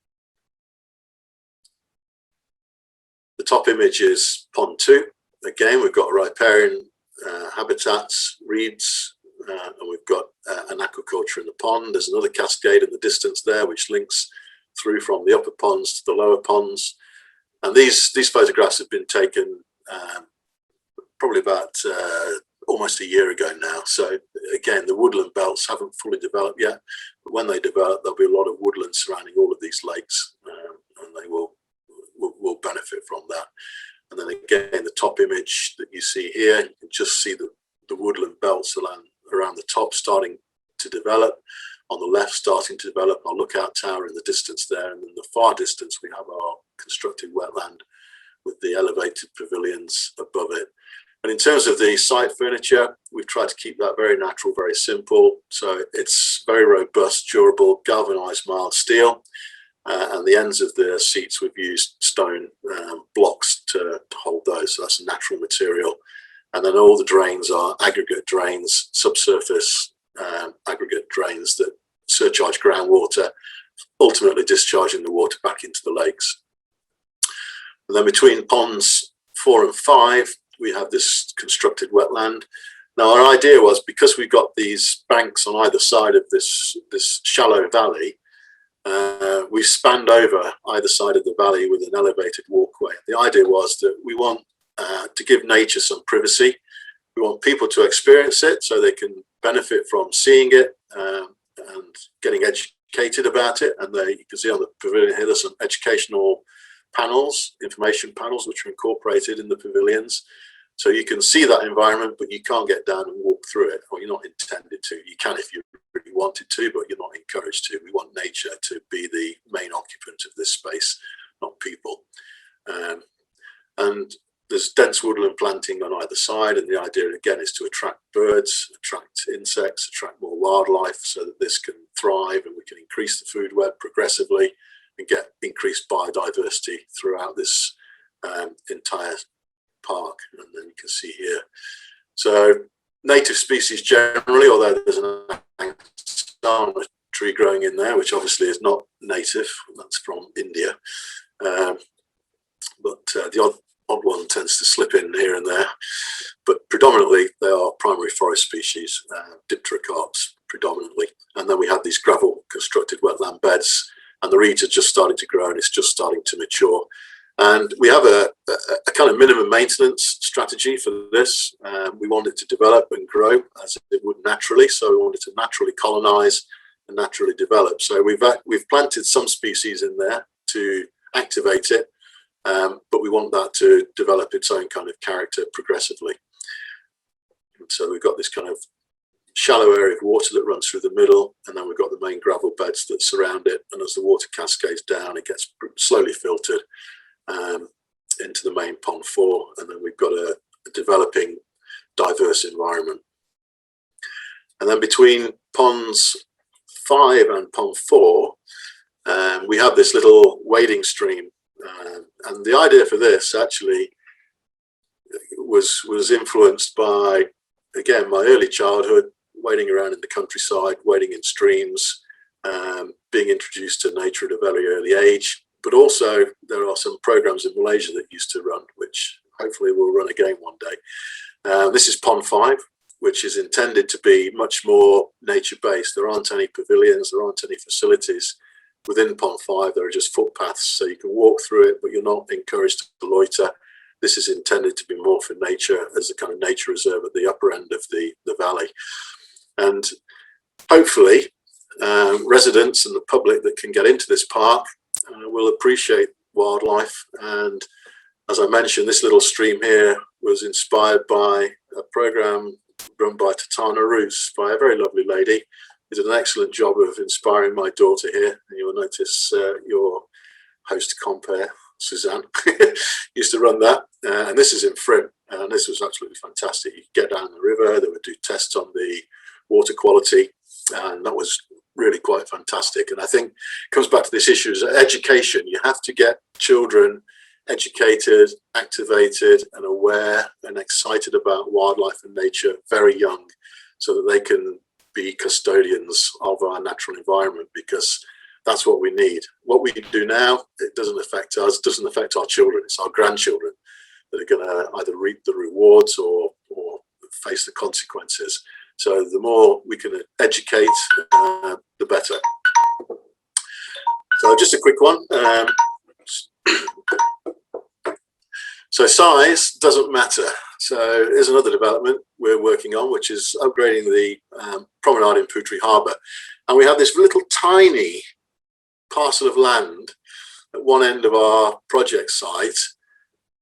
The top image is Pond 2. Again, we've got riparian habitats, reeds, and we've got an aquaculture in the pond. There's another cascade in the distance there, which links through from the upper ponds to the lower ponds. And these photographs have been taken probably about almost a year ago now. So again, the woodland belts haven't fully developed yet, but when they develop, there'll be a lot of woodland surrounding all of these lakes, and they will benefit from that. And then again, the top image that you see here, you can just see the woodland belts around the top starting to develop. On the left, starting to develop our lookout tower in the distance there, and in the far distance, we have our constructed wetland with the elevated pavilions above it. And in terms of the site furniture, we've tried to keep that very natural, very simple. So it's very robust, durable, galvanized mild steel. And the ends of the seats, we've used stone blocks to hold those. So that's a natural material. And then all the drains are aggregate drains, subsurface aggregate drains that surcharge groundwater, ultimately discharging the water back into the lakes. And then between ponds 4 and 5, we have this constructed wetland. Now, our idea was, because we've got these banks on either side of this shallow valley, we spanned over either side of the valley with an elevated walkway. The idea was that we want to give nature some privacy. We want people to experience it so they can benefit from seeing it and getting educated about it. And you can see on the pavilion here, there's some educational panels, information panels, which are incorporated in the pavilions. So you can see that environment, but you can't get down and walk through it, or you're not intended to. You can if you really wanted to, but you're not encouraged to. We want nature to be the main occupant of this space, not people. And there's dense woodland planting on either side, and the idea again is to attract birds, attract insects, attract more wildlife, so that this can thrive and we can increase the food web progressively and get increased biodiversity throughout this entire park. And then you can see here, so native species generally, although there's an angstana tree growing in there, which obviously is not native, that's from India, but the odd one tends to slip in here and there, but predominantly they are primary forest species, dipterocarps predominantly. And then we have these gravel constructed wetland beds, and the reeds are just starting to grow and it's just starting to mature. And we have a kind of minimum maintenance strategy for this. We want it to develop and grow as it would naturally. So we want it to naturally colonize and naturally develop. So we've planted some species in there to activate it, but we want that to develop its own kind of character progressively. And so we've got this kind of shallow area of water that runs through the middle, and then we've got the main gravel beds that surround it. And as the water cascades down, it gets slowly filtered into the main pond 4, and then we've got a developing diverse environment. And then between ponds 5 and pond 4, we have this little wading stream, and the idea for this actually was influenced by, again, my early childhood, wading around in the countryside, wading in streams, being introduced to nature at a very early age. But also there are some programs in Malaysia that used to run, which hopefully will run again one day. This is pond 5, which is intended to be much more nature-based. There aren't any pavilions, there aren't any facilities. Within pond 5, there are just footpaths, so you can walk through it, but you're not encouraged to loiter. This is intended to be more for nature, as a kind of nature reserve at the upper end of the valley. And hopefully residents and the public that can get into this park will appreciate wildlife and As I mentioned, this little stream here was inspired by a program run by Thanos, by a very lovely lady who did an excellent job of inspiring my daughter here. And you'll notice your host compare, Suzanne, used to run that. And this is in Frim, and this was absolutely fantastic. You could get down the river, they would do tests on the water quality, and that was really quite fantastic. And I think it comes back to this issue of education. You have to get children educated, activated and aware and excited about wildlife and nature very young, so that they can be custodians of our natural environment, because that's what we need. What we do now, it doesn't affect us, doesn't affect our children. It's our grandchildren that are going to either reap the rewards or face the consequences. So the more we can educate, the better. So just a quick one. So size doesn't matter. So here's another development we're working on, which is upgrading the promenade in Putra Harbour. And we have this little tiny parcel of land at one end of our project site.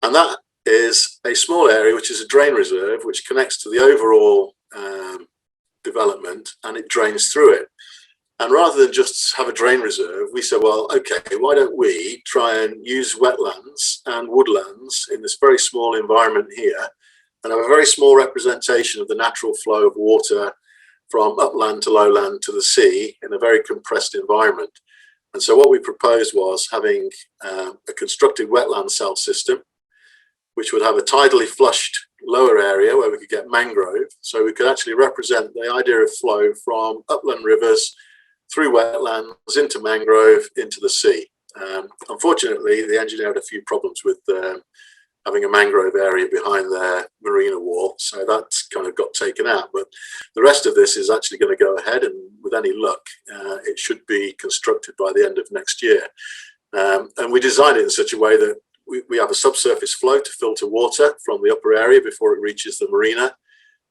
And that is a small area, which is a drain reserve, which connects to the overall development, and it drains through it. And rather than just have a drain reserve, we said, well, okay, why don't we try and use wetlands and woodlands in this very small environment here, and have a very small representation of the natural flow of water from upland to lowland to the sea in a very compressed environment. And so what we proposed was having a constructed wetland cell system, which would have a tidally flushed lower area where we could get mangrove. So we could actually represent the idea of flow from upland rivers through wetlands into mangrove into the sea. Unfortunately, the engineer had a few problems with having a mangrove area behind their marina wall, so that kind of got taken out. But the rest of this is actually going to go ahead, and with any luck, it should be constructed by the end of next year. And we designed it in such a way that we have a subsurface flow to filter water from the upper area before it reaches the marina.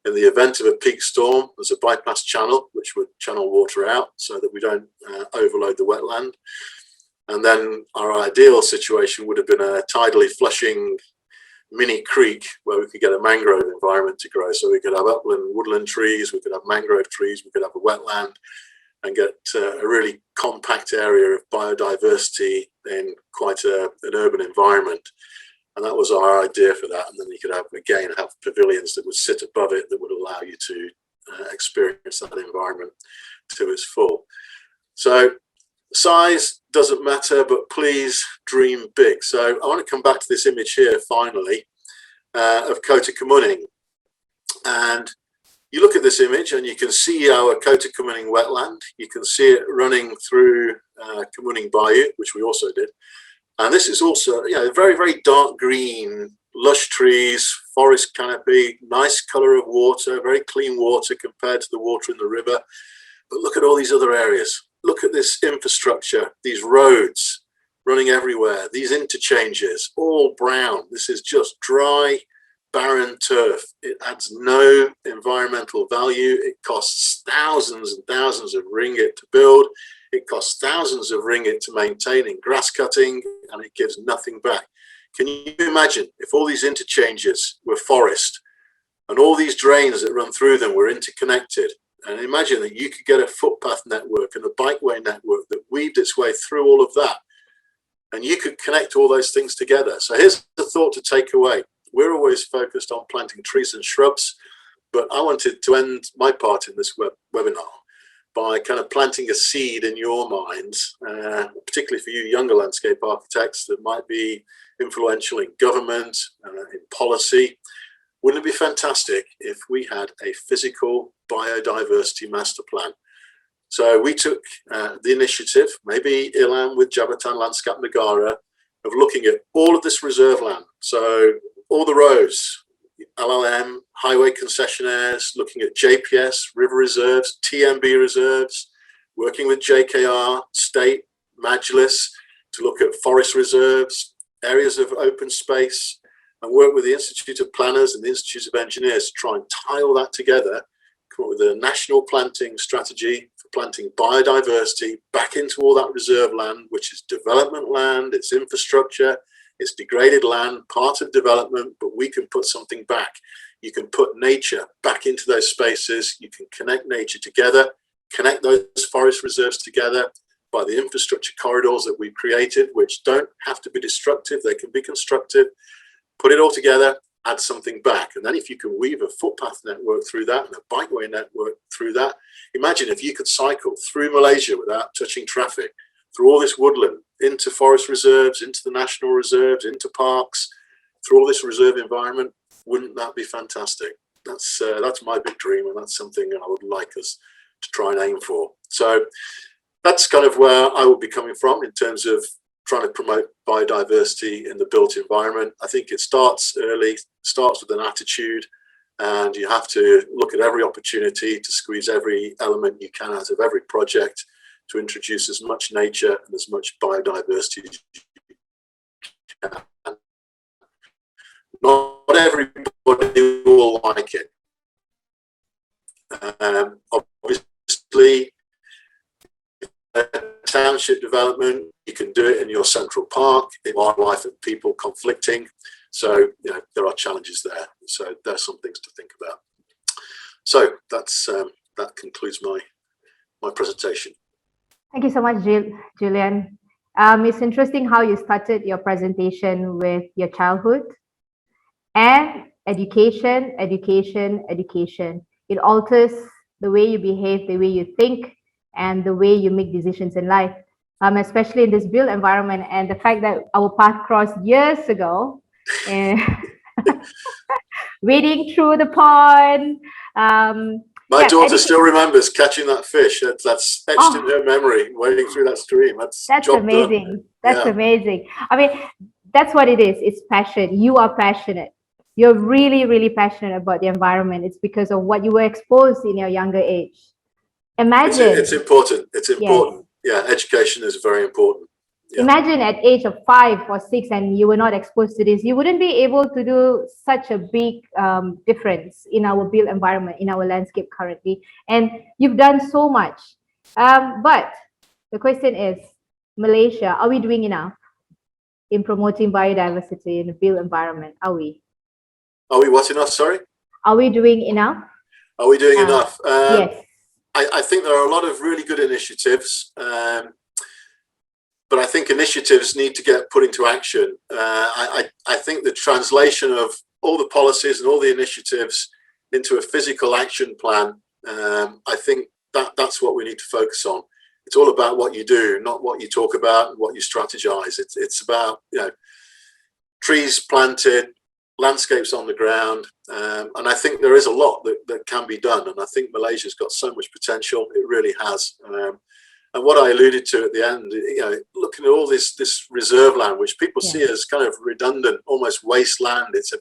In the event of a peak storm, there's a bypass channel which would channel water out so that we don't overload the wetland. And then our ideal situation would have been a tidally flushing mini creek where we could get a mangrove environment to grow. So we could have upland woodland trees, we could have mangrove trees, we could have a wetland, and get a really compact area of biodiversity in quite an urban environment. And that was our idea for that. And then you could have, again, have pavilions that would sit above it that would allow you to experience that environment to its full. So size doesn't matter, but please dream big. So I want to come back to this image here finally of Kota Kemuning. And you look at this image and you can see our Kota Kemuning wetland. You can see it running through Kemuning Bayou, which we also did. And this is also, very, very dark green, lush trees, forest canopy, nice color of water, very clean water compared to the water in the river. But look at all these other areas. Look at this infrastructure, these roads running everywhere, these interchanges, all brown. This is just dry, barren turf. It adds no environmental value. It costs thousands and thousands of ringgit to build. It costs thousands of ringgit to maintain in grass cutting, and it gives nothing back. Can you imagine if all these interchanges were forest and all these drains that run through them were interconnected? And imagine that you could get a footpath network and a bikeway network that weaved its way through all of that. And you could connect all those things together. So here's the thought to take away. We're always focused on planting trees and shrubs, but I wanted to end my part in this webinar by kind of planting a seed in your minds, particularly for you younger landscape architects that might be influential in government, in policy. Wouldn't it be fantastic if we had a physical biodiversity master plan? So we took the initiative, maybe ILAM with Jabatan Lanskap Negara, of looking at all of this reserve land. So all the roads, ILAM, highway concessionaires, looking at JPS, river reserves, TMB reserves, working with JKR, state, Majlis, to look at forest reserves, areas of open space, and work with the Institute of Planners and the Institute of Engineers to try and tie all that together, come up with a national planting strategy for planting biodiversity back into all that reserve land, which is development land, it's infrastructure, It's degraded land, part of development, but we can put something back. You can put nature back into those spaces. You can connect nature together, connect those forest reserves together by the infrastructure corridors that we've created, which don't have to be destructive. They can be constructive. Put it all together, add something back. And then if you can weave a footpath network through that and a bikeway network through that, imagine if you could cycle through Malaysia without touching traffic, through all this woodland, into forest reserves, into the national reserves, into parks, through all this reserve environment. Wouldn't that be fantastic? That's my big dream, and that's something I would like us to try and aim for. So that's kind of where I will be coming from in terms of trying to promote biodiversity in the built environment. I think it starts early, starts with an attitude, and you have to look at every opportunity to squeeze every element you can out of every project to introduce as much nature and as much biodiversity as you can. Not everybody will like it. Obviously, township development, you can do it in your central park, in wildlife and people conflicting. So, there are challenges there. So there's some things to think about. So that's that concludes my presentation.
Thank you so much, Julien. It's interesting how you started your presentation with your childhood and education. It alters the way you behave, the way you think, and the way you make decisions in life, especially in this built environment. And the fact that our path crossed years ago, wading through the pond.
My daughter still remembers catching that fish. That's etched in her memory, wading through that stream. That's
amazing.
Done.
That's amazing. I mean, that's what it is. It's passion. You are passionate. You're really, really passionate about the environment. It's because of what you were exposed in your younger age. Imagine.
It's important. It's important. Yes. Yeah, education is very important. Yeah.
Imagine at age of 5 or 6 and you were not exposed to this, you wouldn't be able to do such a big difference in our built environment, in our landscape currently. And you've done so much. But the question is, Malaysia, are we doing enough in promoting biodiversity in the built environment? Are we?
Are we what enough? Sorry?
Are we doing enough?
Are we doing enough?
Yes.
I think there are a lot of really good initiatives. But I think initiatives need to get put into action. I think the translation of all the policies and all the initiatives into a physical action plan, I think that's what we need to focus on. It's all about what you do, not what you talk about and what you strategize. It's about trees planted, landscapes on the ground, and I think there is a lot that can be done. And I think Malaysia's got so much potential. It really has. And what I alluded to at the end, looking at all this reserve land, which people see as kind of redundant, almost wasteland. It's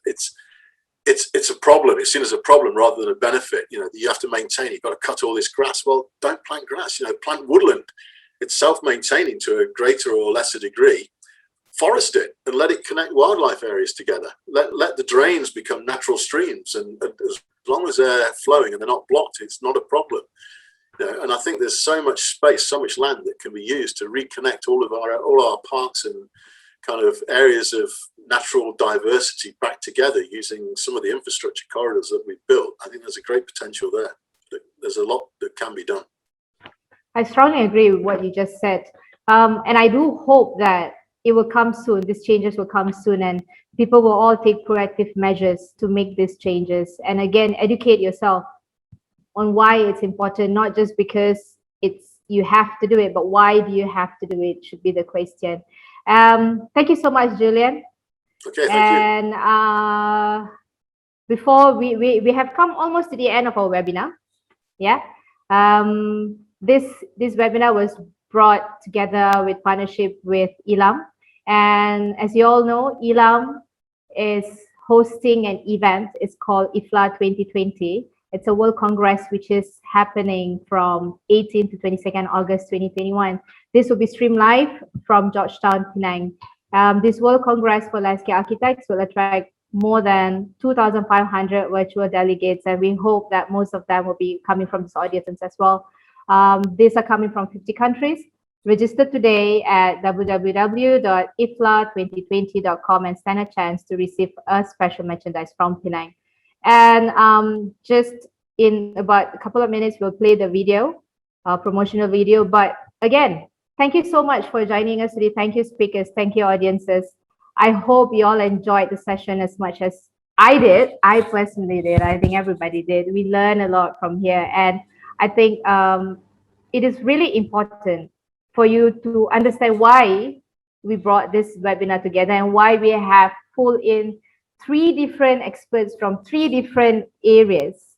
a problem. It's seen as a problem rather than a benefit. You have to maintain. You've got to cut all this grass. Well, don't plant grass. Plant woodland. It's self-maintaining to a greater or lesser degree. Forest it and let it connect wildlife areas together. Let the drains become natural streams, and as long as they're flowing and they're not blocked, it's not a problem. And I think there's so much space, so much land that can be used to reconnect all our parks and kind of areas of natural diversity back together using some of the infrastructure corridors that we've built. I think there's a great potential there. There's a lot that can be done.
I strongly agree with what you just said. And I do hope that it will come soon. These changes will come soon, and people will all take proactive measures to make these changes. And again, educate yourself on why it's important, not just because you have to do it, but why do you have to do it should be the question. Thank you so much, Julien.
Okay, thank you.
And before we have come almost to the end of our webinar. Yeah. This webinar was brought together with partnership with ILAM. And as you all know, ILAM is hosting an event. It's called IFLA 2020. It's a World Congress which is happening from 18 to 22nd August 2021. This will be streamed live from Georgetown, Penang. This World Congress for Landscape Architects will attract more than 2,500 virtual delegates, and we hope that most of them will be coming from this audience as well. These are coming from 50 countries. Register today at www.ifla2020.com and stand a chance to receive a special merchandise from Penang. And just in about a couple of minutes, we'll play the video, promotional video. But again, thank you so much for joining us today. Thank you, speakers. Thank you, audiences. I hope you all enjoyed the session as much as I did. I personally did. I think everybody did. We learned a lot from here. And I think it is really important for you to understand why we brought this webinar together and why we have pulled in 3 different experts from 3 different areas,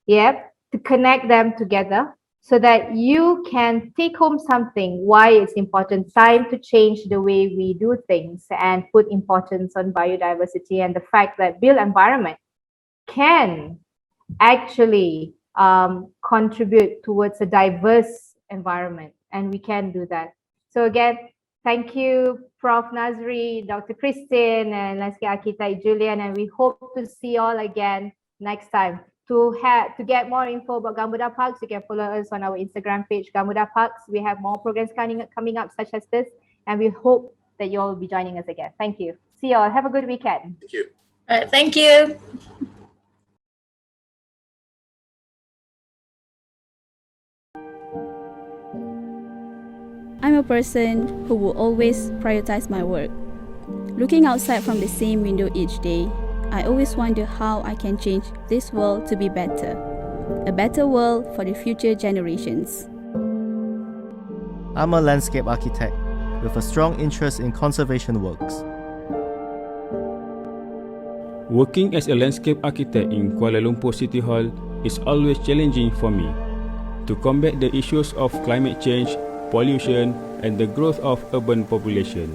to connect them together so that you can take home something, why it's important, time to change the way we do things and put importance on biodiversity and the fact that built environment can actually contribute towards a diverse environment, and we can do that. So again, thank you, Prof. Nazre, Dr. Christine, and landscape architect Julien, and we hope to see you all again next time. To get more info about Gamuda Parks, you can follow us on our Instagram page, Gamuda Parks. We have more programs coming up such as this, and we hope that you all will be joining us again. Thank you. See you all. Have a good weekend.
Thank you.
All right, thank you.
I'm a person who will always prioritize my work. Looking outside from the same window each day, I always wonder how I can change this world to be better. A better world for the future generations.
I'm a landscape architect with a strong interest in conservation works.
Working as a landscape architect in Kuala Lumpur City Hall is always challenging for me. To combat the issues of climate change, pollution, and the growth of urban population.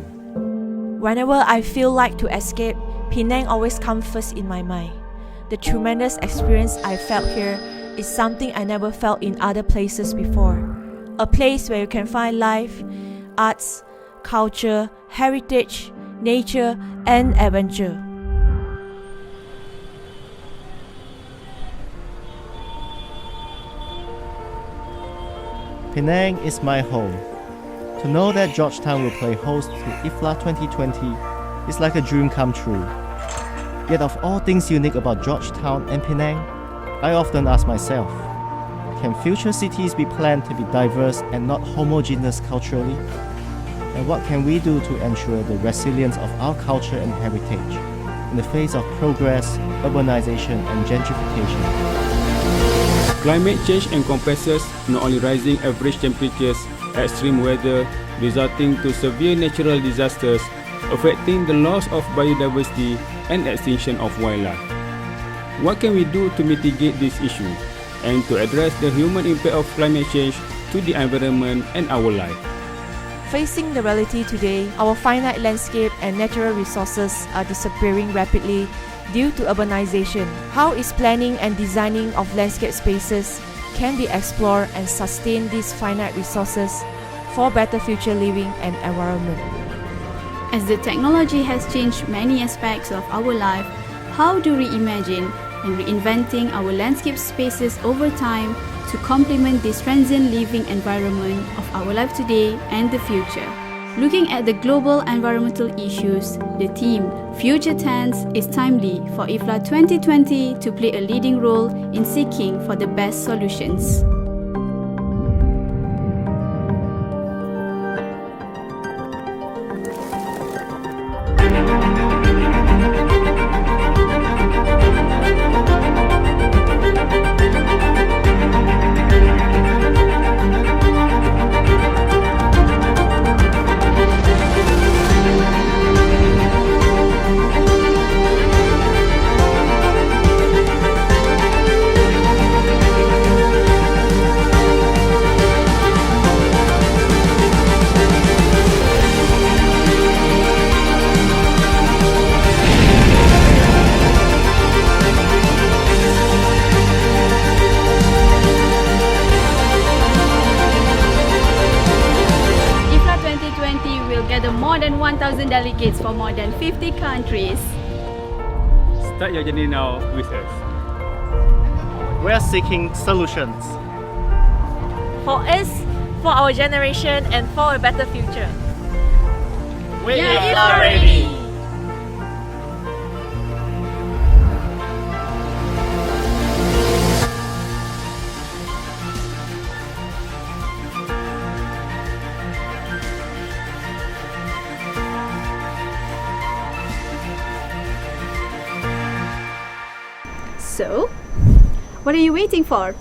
Whenever I feel like to escape, Penang always comes first in my mind. The tremendous experience I felt here is something I never felt in other places before. A place where you can find life, arts, culture, heritage, nature, and adventure.
Penang is my home. To know that Georgetown will play host to IFLA 2020 is like a dream come true. Yet of all things unique about Georgetown and Penang, I often ask myself, can future cities be planned to be diverse and not homogeneous culturally? And what can we do to ensure the resilience of our culture and heritage in the face of progress, urbanization, and gentrification?
Climate change encompasses not only rising average temperatures, extreme weather, resulting to severe natural disasters, affecting the loss of biodiversity and extinction of wildlife. What can we do to mitigate this issue and to address the human impact of climate change to the environment and our life?
Facing the reality today, our finite landscape and natural resources are disappearing rapidly due to urbanization. How is planning and designing of landscape spaces can be explored and sustain these finite resources for better future living and environment?
As the technology has changed many aspects of our life, how do we imagine and reinventing our landscape spaces over time to complement this transient living environment of our life today and the future? Looking at the global environmental issues, the theme Future Tense is timely for IFLA 2020 to play a leading role in seeking for the best solutions. More than 1,000 delegates from more than 50 countries.
Start your journey now with us.
We are seeking solutions.
For us, for our generation and for a better future.
We are ready.
So, what are you waiting for?